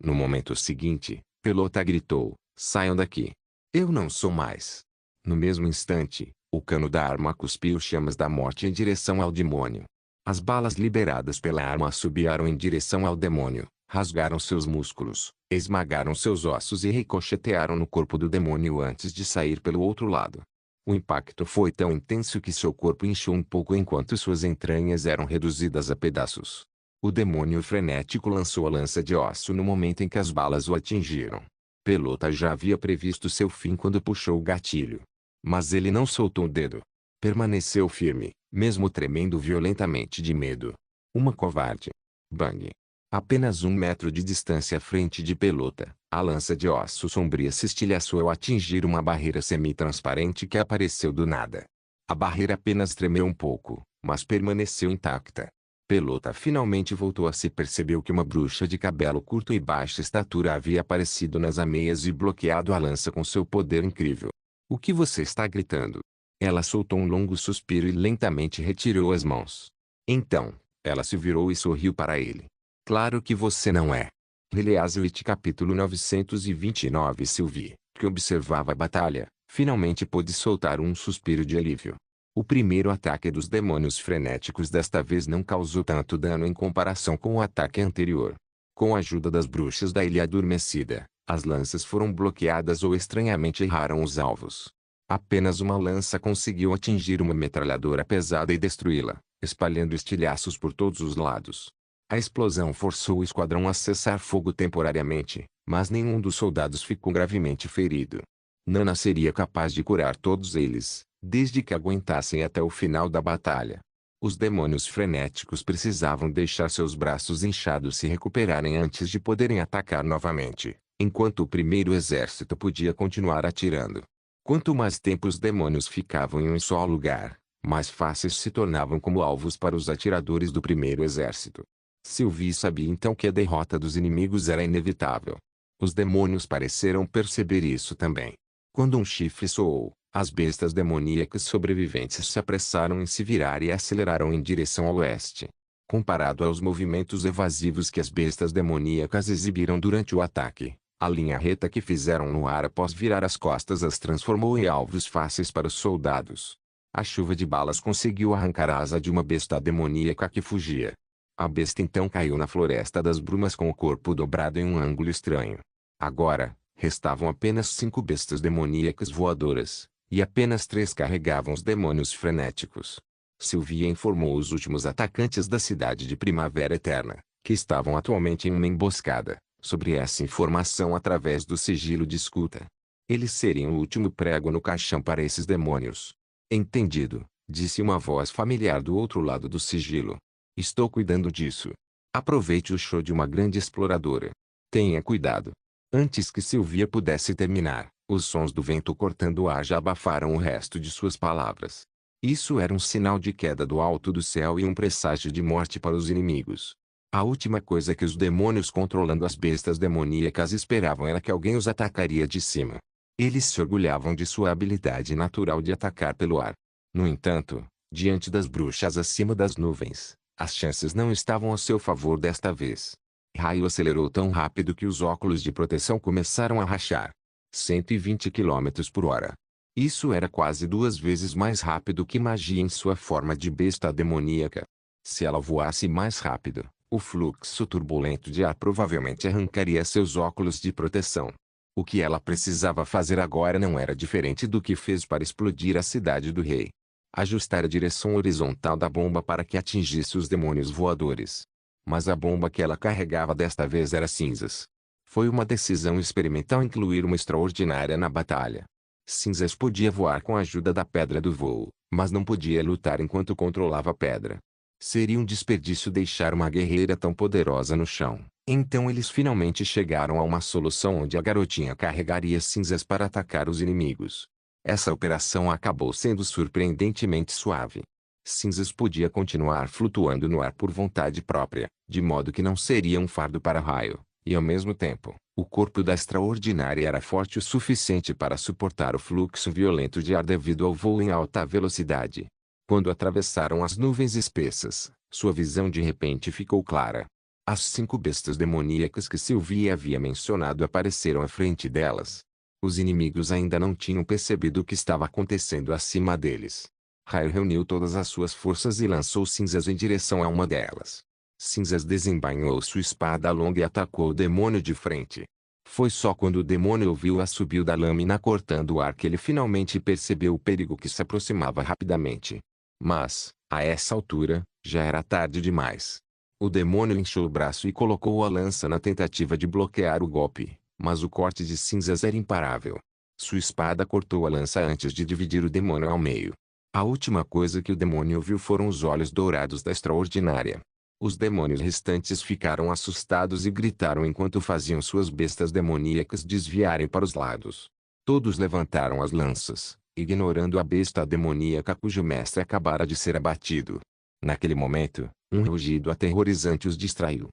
No momento seguinte, Pelota gritou, saiam daqui. Eu não sou mais. No mesmo instante, o cano da arma cuspiu chamas da morte em direção ao demônio. As balas liberadas pela arma assobiaram em direção ao demônio, rasgaram seus músculos, esmagaram seus ossos e ricochetearam no corpo do demônio antes de sair pelo outro lado. O impacto foi tão intenso que seu corpo inchou um pouco enquanto suas entranhas eram reduzidas a pedaços. O demônio frenético lançou a lança de osso no momento em que as balas o atingiram. Pelota já havia previsto seu fim quando puxou o gatilho. Mas ele não soltou o dedo. Permaneceu firme, mesmo tremendo violentamente de medo. Uma covarde. Bang! Apenas 1 metro de distância à frente de Pelota, a lança de osso sombria se estilhaçou ao atingir uma barreira semi-transparente que apareceu do nada. A barreira apenas tremeu um pouco, mas permaneceu intacta. Pelota finalmente voltou a se percebeu que uma bruxa de cabelo curto e baixa estatura havia aparecido nas ameias e bloqueado a lança com seu poder incrível. O que você está gritando? Ela soltou um longo suspiro e lentamente retirou as mãos. Então, ela se virou e sorriu para ele. Claro que você não é. Eliaswit capítulo 929 Sylvie, que observava a batalha, finalmente pôde soltar um suspiro de alívio. O primeiro ataque dos demônios frenéticos desta vez não causou tanto dano em comparação com o ataque anterior. Com a ajuda das bruxas da Ilha Adormecida, as lanças foram bloqueadas ou estranhamente erraram os alvos. Apenas uma lança conseguiu atingir uma metralhadora pesada e destruí-la, espalhando estilhaços por todos os lados. A explosão forçou o esquadrão a cessar fogo temporariamente, mas nenhum dos soldados ficou gravemente ferido. Nana seria capaz de curar todos eles, desde que aguentassem até o final da batalha. Os demônios frenéticos precisavam deixar seus braços inchados se recuperarem antes de poderem atacar novamente, enquanto o primeiro exército podia continuar atirando. Quanto mais tempo os demônios ficavam em um só lugar, mais fáceis se tornavam como alvos para os atiradores do primeiro exército. Sylvie sabia então que a derrota dos inimigos era inevitável. Os demônios pareceram perceber isso também. Quando um chifre soou, as bestas demoníacas sobreviventes se apressaram em se virar e aceleraram em direção ao oeste. Comparado aos movimentos evasivos que as bestas demoníacas exibiram durante o ataque, a linha reta que fizeram no ar após virar as costas as transformou em alvos fáceis para os soldados. A chuva de balas conseguiu arrancar a asa de uma besta demoníaca que fugia. A besta então caiu na floresta das brumas com o corpo dobrado em um ângulo estranho. Agora, restavam apenas 5 bestas demoníacas voadoras, e apenas 3 carregavam os demônios frenéticos. Sylvia informou os últimos atacantes da cidade de Primavera Eterna, que estavam atualmente em uma emboscada, sobre essa informação através do sigilo de escuta. Eles seriam o último prego no caixão para esses demônios. Entendido, disse uma voz familiar do outro lado do sigilo. Estou cuidando disso. Aproveite o show de uma grande exploradora. Tenha cuidado. Antes que Sylvia pudesse terminar, os sons do vento cortando o ar já abafaram o resto de suas palavras. Isso era um sinal de queda do alto do céu e um presságio de morte para os inimigos. A última coisa que os demônios controlando as bestas demoníacas esperavam era que alguém os atacaria de cima. Eles se orgulhavam de sua habilidade natural de atacar pelo ar. No entanto, diante das bruxas acima das nuvens, as chances não estavam a seu favor desta vez. Raio acelerou tão rápido que os óculos de proteção começaram a rachar. 120 km/h. Isso era quase 2 vezes mais rápido que magia em sua forma de besta demoníaca. Se ela voasse mais rápido, o fluxo turbulento de ar provavelmente arrancaria seus óculos de proteção. O que ela precisava fazer agora não era diferente do que fez para explodir a cidade do rei. Ajustar a direção horizontal da bomba para que atingisse os demônios voadores. Mas a bomba que ela carregava desta vez era cinzas. Foi uma decisão experimental incluir uma extraordinária na batalha. Cinzas podia voar com a ajuda da pedra do voo, mas não podia lutar enquanto controlava a pedra. Seria um desperdício deixar uma guerreira tão poderosa no chão. Então eles finalmente chegaram a uma solução onde a garotinha carregaria cinzas para atacar os inimigos. Essa operação acabou sendo surpreendentemente suave. Cinzas podia continuar flutuando no ar por vontade própria, de modo que não seria um fardo para Raio. E ao mesmo tempo, o corpo da extraordinária era forte o suficiente para suportar o fluxo violento de ar devido ao voo em alta velocidade. Quando atravessaram as nuvens espessas, sua visão de repente ficou clara. As 5 bestas demoníacas que Sylvie havia mencionado apareceram à frente delas. Os inimigos ainda não tinham percebido o que estava acontecendo acima deles. Raio reuniu todas as suas forças e lançou cinzas em direção a uma delas. Cinzas desembainhou sua espada longa e atacou o demônio de frente. Foi só quando o demônio ouviu o assobio da lâmina cortando o ar que ele finalmente percebeu o perigo que se aproximava rapidamente. Mas, a essa altura, já era tarde demais. O demônio inchou o braço e colocou a lança na tentativa de bloquear o golpe, mas o corte de cinzas era imparável. Sua espada cortou a lança antes de dividir o demônio ao meio. A última coisa que o demônio viu foram os olhos dourados da extraordinária. Os demônios restantes ficaram assustados e gritaram enquanto faziam suas bestas demoníacas desviarem para os lados. Todos levantaram as lanças, ignorando a besta demoníaca cujo mestre acabara de ser abatido. Naquele momento, um rugido aterrorizante os distraiu.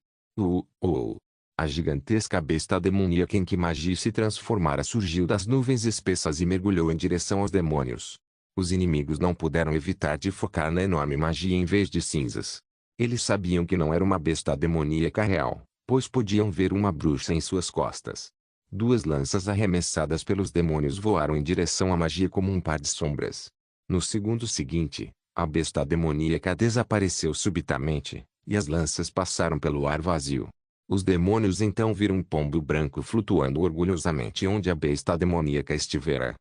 A gigantesca besta demoníaca em que magia se transformara surgiu das nuvens espessas e mergulhou em direção aos demônios. Os inimigos não puderam evitar de focar na enorme magia em vez de cinzas. Eles sabiam que não era uma besta demoníaca real, pois podiam ver uma bruxa em suas costas. 2 lanças arremessadas pelos demônios voaram em direção à magia como um par de sombras. No segundo seguinte, a besta demoníaca desapareceu subitamente, e as lanças passaram pelo ar vazio. Os demônios então viram um pombo branco flutuando orgulhosamente onde a besta demoníaca estivera.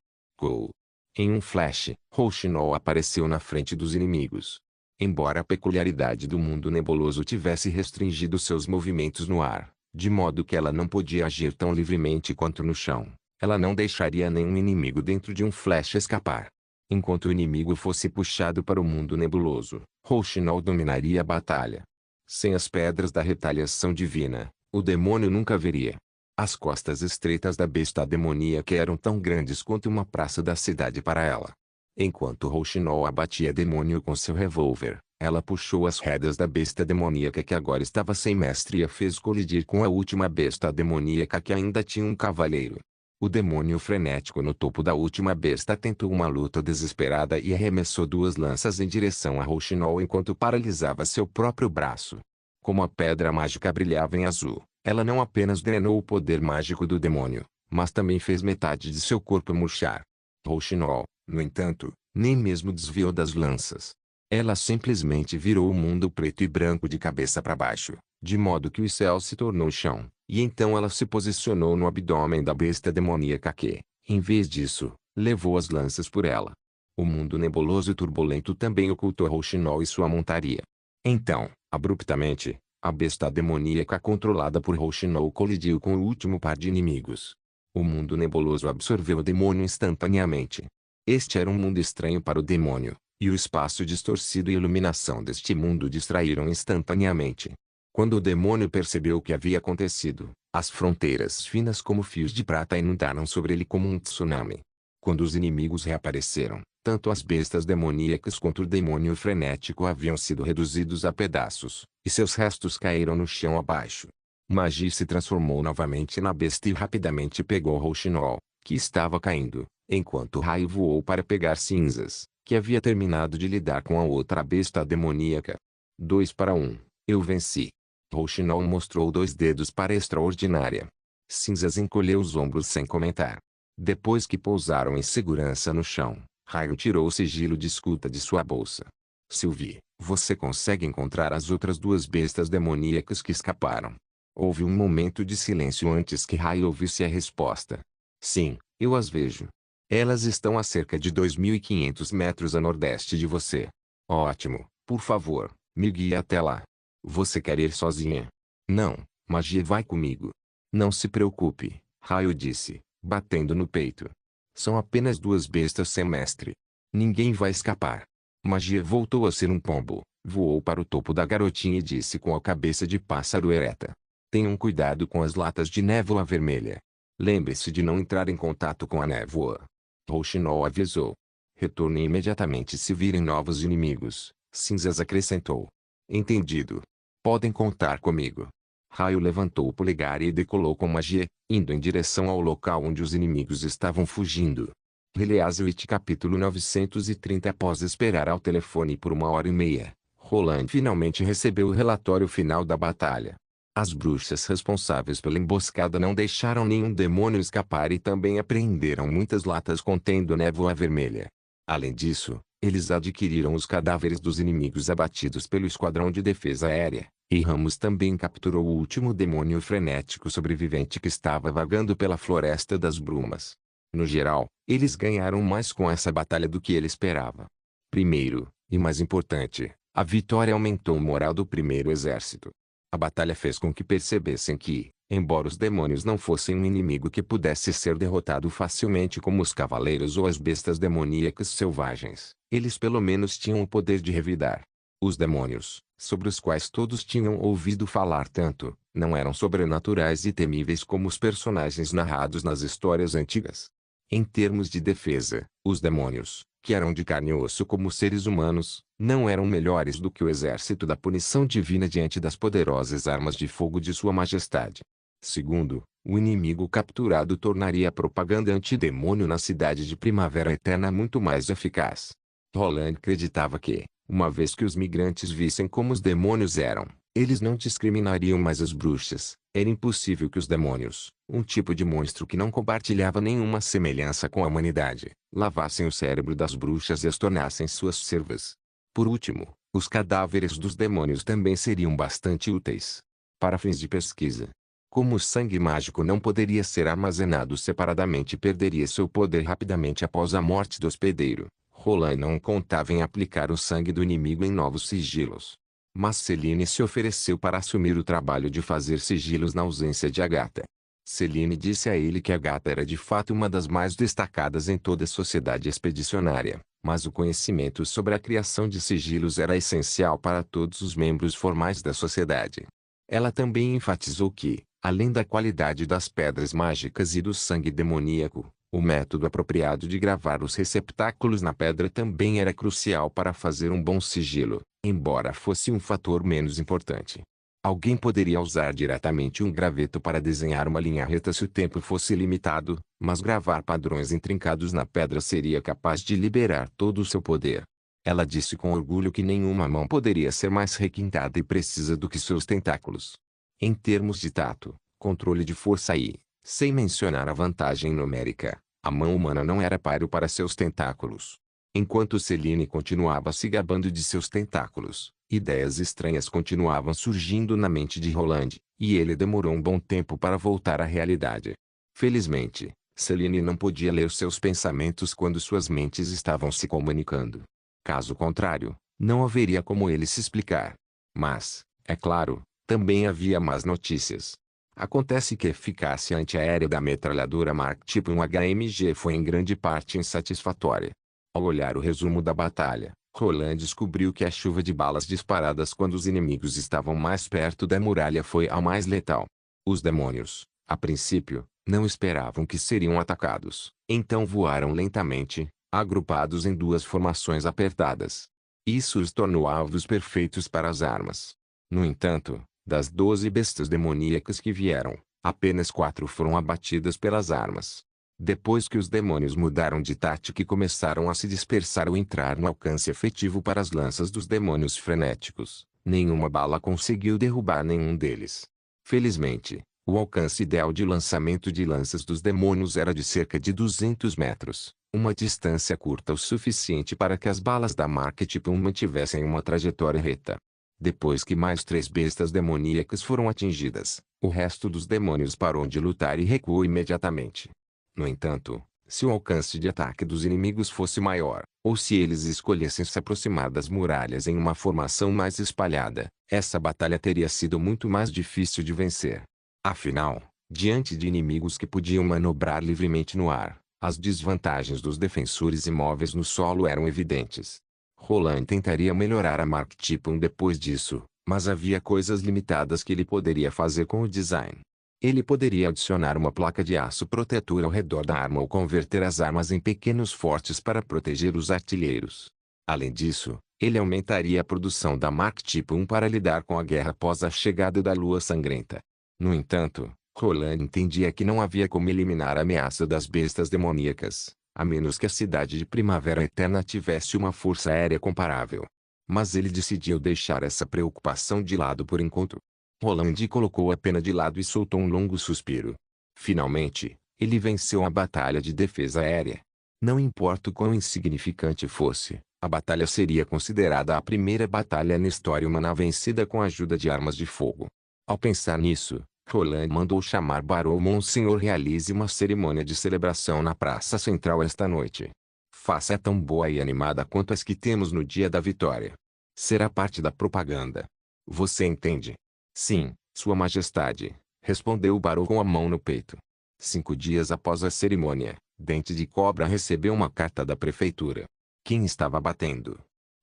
Em um flash, Rouxinol apareceu na frente dos inimigos. Embora a peculiaridade do mundo nebuloso tivesse restringido seus movimentos no ar, de modo que ela não podia agir tão livremente quanto no chão, ela não deixaria nenhum inimigo dentro de um flash escapar. Enquanto o inimigo fosse puxado para o mundo nebuloso, Rouxinol dominaria a batalha. Sem as pedras da retaliação divina, o demônio nunca veria. As costas estreitas da besta demoníaca eram tão grandes quanto uma praça da cidade para ela. Enquanto Rouxinol abatia demônio com seu revólver, ela puxou as rédeas da besta demoníaca que agora estava sem mestre e a fez colidir com a última besta demoníaca que ainda tinha um cavaleiro. O demônio frenético no topo da última besta tentou uma luta desesperada e arremessou 2 lanças em direção a Rouxinol enquanto paralisava seu próprio braço. Como a pedra mágica brilhava em azul, ela não apenas drenou o poder mágico do demônio, mas também fez metade de seu corpo murchar. Rouxinol, no entanto, nem mesmo desviou das lanças. Ela simplesmente virou o mundo preto e branco de cabeça para baixo, de modo que o céu se tornou chão, e então ela se posicionou no abdômen da besta demoníaca que, em vez disso, levou as lanças por ela. O mundo nebuloso e turbulento também ocultou Rouxinol e sua montaria. Então, abruptamente, a besta demoníaca controlada por Rouxinol colidiu com o último par de inimigos. O mundo nebuloso absorveu o demônio instantaneamente. Este era um mundo estranho para o demônio, e o espaço distorcido e a iluminação deste mundo distraíram instantaneamente. Quando o demônio percebeu o que havia acontecido, as fronteiras finas como fios de prata inundaram sobre ele como um tsunami. Quando os inimigos reapareceram, Tanto as bestas demoníacas quanto o demônio frenético haviam sido reduzidos a pedaços, e seus restos caíram no chão abaixo. Magi se transformou novamente na besta e rapidamente pegou Rouxinol, que estava caindo, enquanto o raio voou para pegar Cinzas, que havia terminado de lidar com a outra besta demoníaca. 2-1, eu venci. Rouxinol mostrou 2 dedos para Extraordinária. Cinzas encolheu os ombros sem comentar. Depois que pousaram em segurança no chão, Raio tirou o sigilo de escuta de sua bolsa. Sylvie, você consegue encontrar as outras 2 bestas demoníacas que escaparam? Houve um momento de silêncio antes que Raio ouvisse a resposta. Sim, eu as vejo. Elas estão a cerca de 2.500 metros a nordeste de você. Ótimo, por favor, me guie até lá. Você quer ir sozinha? Não, Magia vai comigo. Não se preocupe, Raio disse, batendo no peito. São apenas 2 bestas sem mestre. Ninguém vai escapar. Magia voltou a ser um pombo, voou para o topo da garotinha e disse com a cabeça de pássaro ereta. Tenham cuidado com as latas de névoa vermelha. Lembre-se de não entrar em contato com a névoa. Rouxinol avisou. Retorne imediatamente se virem novos inimigos, Cinzas acrescentou. Entendido. Podem contar comigo. Raio levantou o polegar e decolou com magia, indo em direção ao local onde os inimigos estavam fugindo. Heleazwitch capítulo 930. Após esperar ao telefone por 1h30, Roland finalmente recebeu o relatório final da batalha. As bruxas responsáveis pela emboscada não deixaram nenhum demônio escapar e também apreenderam muitas latas contendo névoa vermelha. Além disso, eles adquiriram os cadáveres dos inimigos abatidos pelo Esquadrão de Defesa Aérea, e Ramos também capturou o último demônio frenético sobrevivente que estava vagando pela Floresta das Brumas. No geral, eles ganharam mais com essa batalha do que ele esperava. Primeiro, e mais importante, a vitória aumentou o moral do primeiro exército. A batalha fez com que percebessem que, embora os demônios não fossem um inimigo que pudesse ser derrotado facilmente como os cavaleiros ou as bestas demoníacas selvagens, eles pelo menos tinham o poder de revidar. Os demônios, sobre os quais todos tinham ouvido falar tanto, não eram sobrenaturais e temíveis como os personagens narrados nas histórias antigas. Em termos de defesa, os demônios, que eram de carne e osso como seres humanos, não eram melhores do que o exército da punição divina diante das poderosas armas de fogo de Sua Majestade. Segundo, o inimigo capturado tornaria a propaganda antidemônio na cidade de Primavera Eterna muito mais eficaz. Roland acreditava que, uma vez que os migrantes vissem como os demônios eram, eles não discriminariam mais as bruxas. Era impossível que os demônios, um tipo de monstro que não compartilhava nenhuma semelhança com a humanidade, lavassem o cérebro das bruxas e as tornassem suas servas. Por último, os cadáveres dos demônios também seriam bastante úteis para fins de pesquisa. Como o sangue mágico não poderia ser armazenado separadamente e perderia seu poder rapidamente após a morte do hospedeiro, Roland não contava em aplicar o sangue do inimigo em novos sigilos. Mas Celine se ofereceu para assumir o trabalho de fazer sigilos na ausência de Agatha. Celine disse a ele que Agatha era de fato uma das mais destacadas em toda a sociedade expedicionária, mas o conhecimento sobre a criação de sigilos era essencial para todos os membros formais da sociedade. Ela também enfatizou que, além da qualidade das pedras mágicas e do sangue demoníaco, o método apropriado de gravar os receptáculos na pedra também era crucial para fazer um bom sigilo, embora fosse um fator menos importante. Alguém poderia usar diretamente um graveto para desenhar uma linha reta se o tempo fosse limitado, mas gravar padrões intrincados na pedra seria capaz de liberar todo o seu poder. Ela disse com orgulho que nenhuma mão poderia ser mais requintada e precisa do que seus tentáculos. Em termos de tato, controle de força e, sem mencionar a vantagem numérica, a mão humana não era páreo para seus tentáculos. Enquanto Celine continuava se gabando de seus tentáculos, ideias estranhas continuavam surgindo na mente de Roland, e ele demorou um bom tempo para voltar à realidade. Felizmente, Celine não podia ler seus pensamentos quando suas mentes estavam se comunicando. Caso contrário, não haveria como ele se explicar. Mas, é claro, também havia más notícias. Acontece que a eficácia antiaérea da metralhadora Mark tipo 1 HMG foi em grande parte insatisfatória. Ao olhar o resumo da batalha, Roland descobriu que a chuva de balas disparadas quando os inimigos estavam mais perto da muralha foi a mais letal. Os demônios, a princípio, não esperavam que seriam atacados, então voaram lentamente, agrupados em duas formações apertadas. Isso os tornou alvos perfeitos para as armas. No entanto, das 12 bestas demoníacas que vieram, apenas 4 foram abatidas pelas armas. Depois que os demônios mudaram de tática e começaram a se dispersar ou entrar no alcance efetivo para as lanças dos demônios frenéticos, nenhuma bala conseguiu derrubar nenhum deles. Felizmente, o alcance ideal de lançamento de lanças dos demônios era de cerca de 200 metros, uma distância curta o suficiente para que as balas da Mark Tipo 1 mantivessem uma trajetória reta. Depois que mais 3 bestas demoníacas foram atingidas, o resto dos demônios parou de lutar e recuou imediatamente. No entanto, se o alcance de ataque dos inimigos fosse maior, ou se eles escolhessem se aproximar das muralhas em uma formação mais espalhada, essa batalha teria sido muito mais difícil de vencer. Afinal, diante de inimigos que podiam manobrar livremente no ar, as desvantagens dos defensores imóveis no solo eram evidentes. Roland tentaria melhorar a Mark Tipo 1 depois disso, mas havia coisas limitadas que ele poderia fazer com o design. Ele poderia adicionar uma placa de aço protetor ao redor da arma ou converter as armas em pequenos fortes para proteger os artilheiros. Além disso, ele aumentaria a produção da Mark Tipo 1 para lidar com a guerra após a chegada da Lua Sangrenta. No entanto, Roland entendia que não havia como eliminar a ameaça das bestas demoníacas, a menos que a cidade de Primavera Eterna tivesse uma força aérea comparável. Mas ele decidiu deixar essa preocupação de lado por enquanto. Roland colocou a pena de lado e soltou um longo suspiro. Finalmente, ele venceu a batalha de defesa aérea. Não importa o quão insignificante fosse, a batalha seria considerada a primeira batalha na história humana vencida com a ajuda de armas de fogo. Ao pensar nisso, Roland mandou chamar Barão Monsenhor realize uma cerimônia de celebração na praça central esta noite. Faça tão boa e animada quanto as que temos no dia da vitória. Será parte da propaganda. Você entende? Sim, Sua Majestade, respondeu o barão com a mão no peito. 5 dias após a cerimônia, Dente de Cobra recebeu uma carta da prefeitura. Quem estava batendo?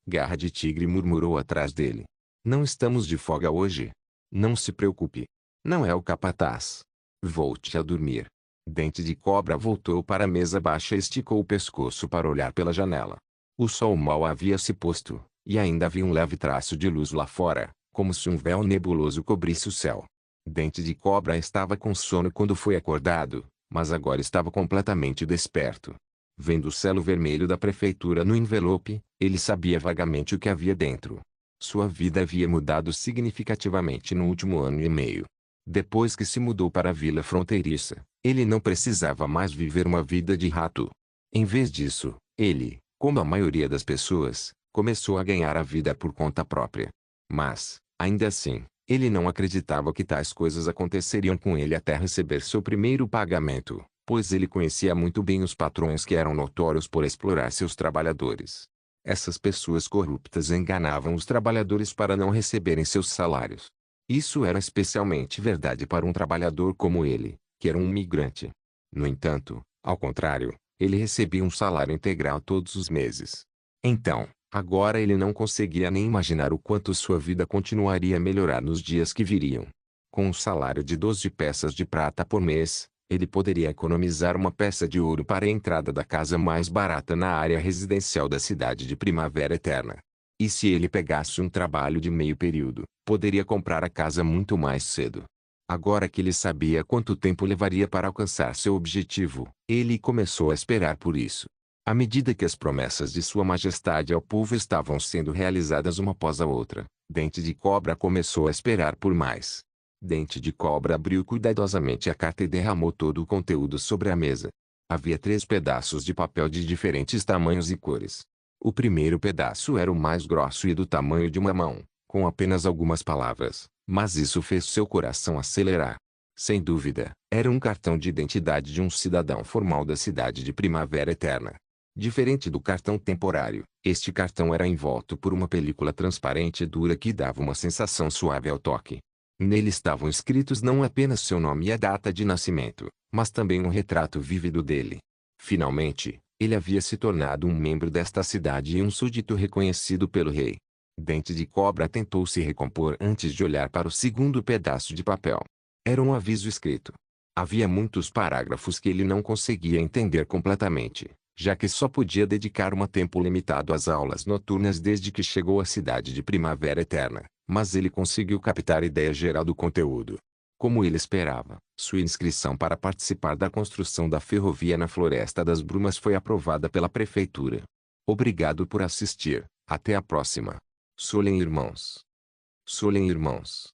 Garra de Tigre murmurou atrás dele. Não estamos de folga hoje. Não se preocupe. Não é o capataz. Volte a dormir. Dente de Cobra voltou para a mesa baixa e esticou o pescoço para olhar pela janela. O sol mal havia se posto, e ainda havia um leve traço de luz lá fora, como se um véu nebuloso cobrisse o céu. Dente de Cobra estava com sono quando foi acordado, mas agora estava completamente desperto. Vendo o selo vermelho da prefeitura no envelope, ele sabia vagamente o que havia dentro. Sua vida havia mudado significativamente no último ano e meio. Depois que se mudou para a vila fronteiriça, ele não precisava mais viver uma vida de rato. Em vez disso, ele, como a maioria das pessoas, começou a ganhar a vida por conta própria. Mas, ainda assim, ele não acreditava que tais coisas aconteceriam com ele até receber seu primeiro pagamento, pois ele conhecia muito bem os patrões que eram notórios por explorar seus trabalhadores. Essas pessoas corruptas enganavam os trabalhadores para não receberem seus salários. Isso era especialmente verdade para um trabalhador como ele, que era um migrante. No entanto, ao contrário, ele recebia um salário integral todos os meses. Então, agora ele não conseguia nem imaginar o quanto sua vida continuaria a melhorar nos dias que viriam. Com um salário de 12 peças de prata por mês, ele poderia economizar uma peça de ouro para a entrada da casa mais barata na área residencial da cidade de Primavera Eterna. E se ele pegasse um trabalho de meio período, poderia comprar a casa muito mais cedo. Agora que ele sabia quanto tempo levaria para alcançar seu objetivo, ele começou a esperar por isso. À medida que as promessas de Sua Majestade ao povo estavam sendo realizadas uma após a outra, Dente de Cobra começou a esperar por mais. Dente de Cobra abriu cuidadosamente a carta e derramou todo o conteúdo sobre a mesa. Havia 3 pedaços de papel de diferentes tamanhos e cores. O primeiro pedaço era o mais grosso e do tamanho de uma mão, com apenas algumas palavras, mas isso fez seu coração acelerar. Sem dúvida, era um cartão de identidade de um cidadão formal da cidade de Primavera Eterna. Diferente do cartão temporário, este cartão era envolto por uma película transparente e dura que dava uma sensação suave ao toque. Nele estavam escritos não apenas seu nome e a data de nascimento, mas também um retrato vívido dele. Finalmente, ele havia se tornado um membro desta cidade e um súdito reconhecido pelo rei. Dente de Cobra tentou se recompor antes de olhar para o segundo pedaço de papel. Era um aviso escrito. Havia muitos parágrafos que ele não conseguia entender completamente, já que só podia dedicar um tempo limitado às aulas noturnas desde que chegou à cidade de Primavera Eterna, mas ele conseguiu captar a ideia geral do conteúdo. Como ele esperava, sua inscrição para participar da construção da ferrovia na Floresta das Brumas foi aprovada pela prefeitura. Obrigado por assistir. Até a próxima. Solen Irmãos. Solen Irmãos.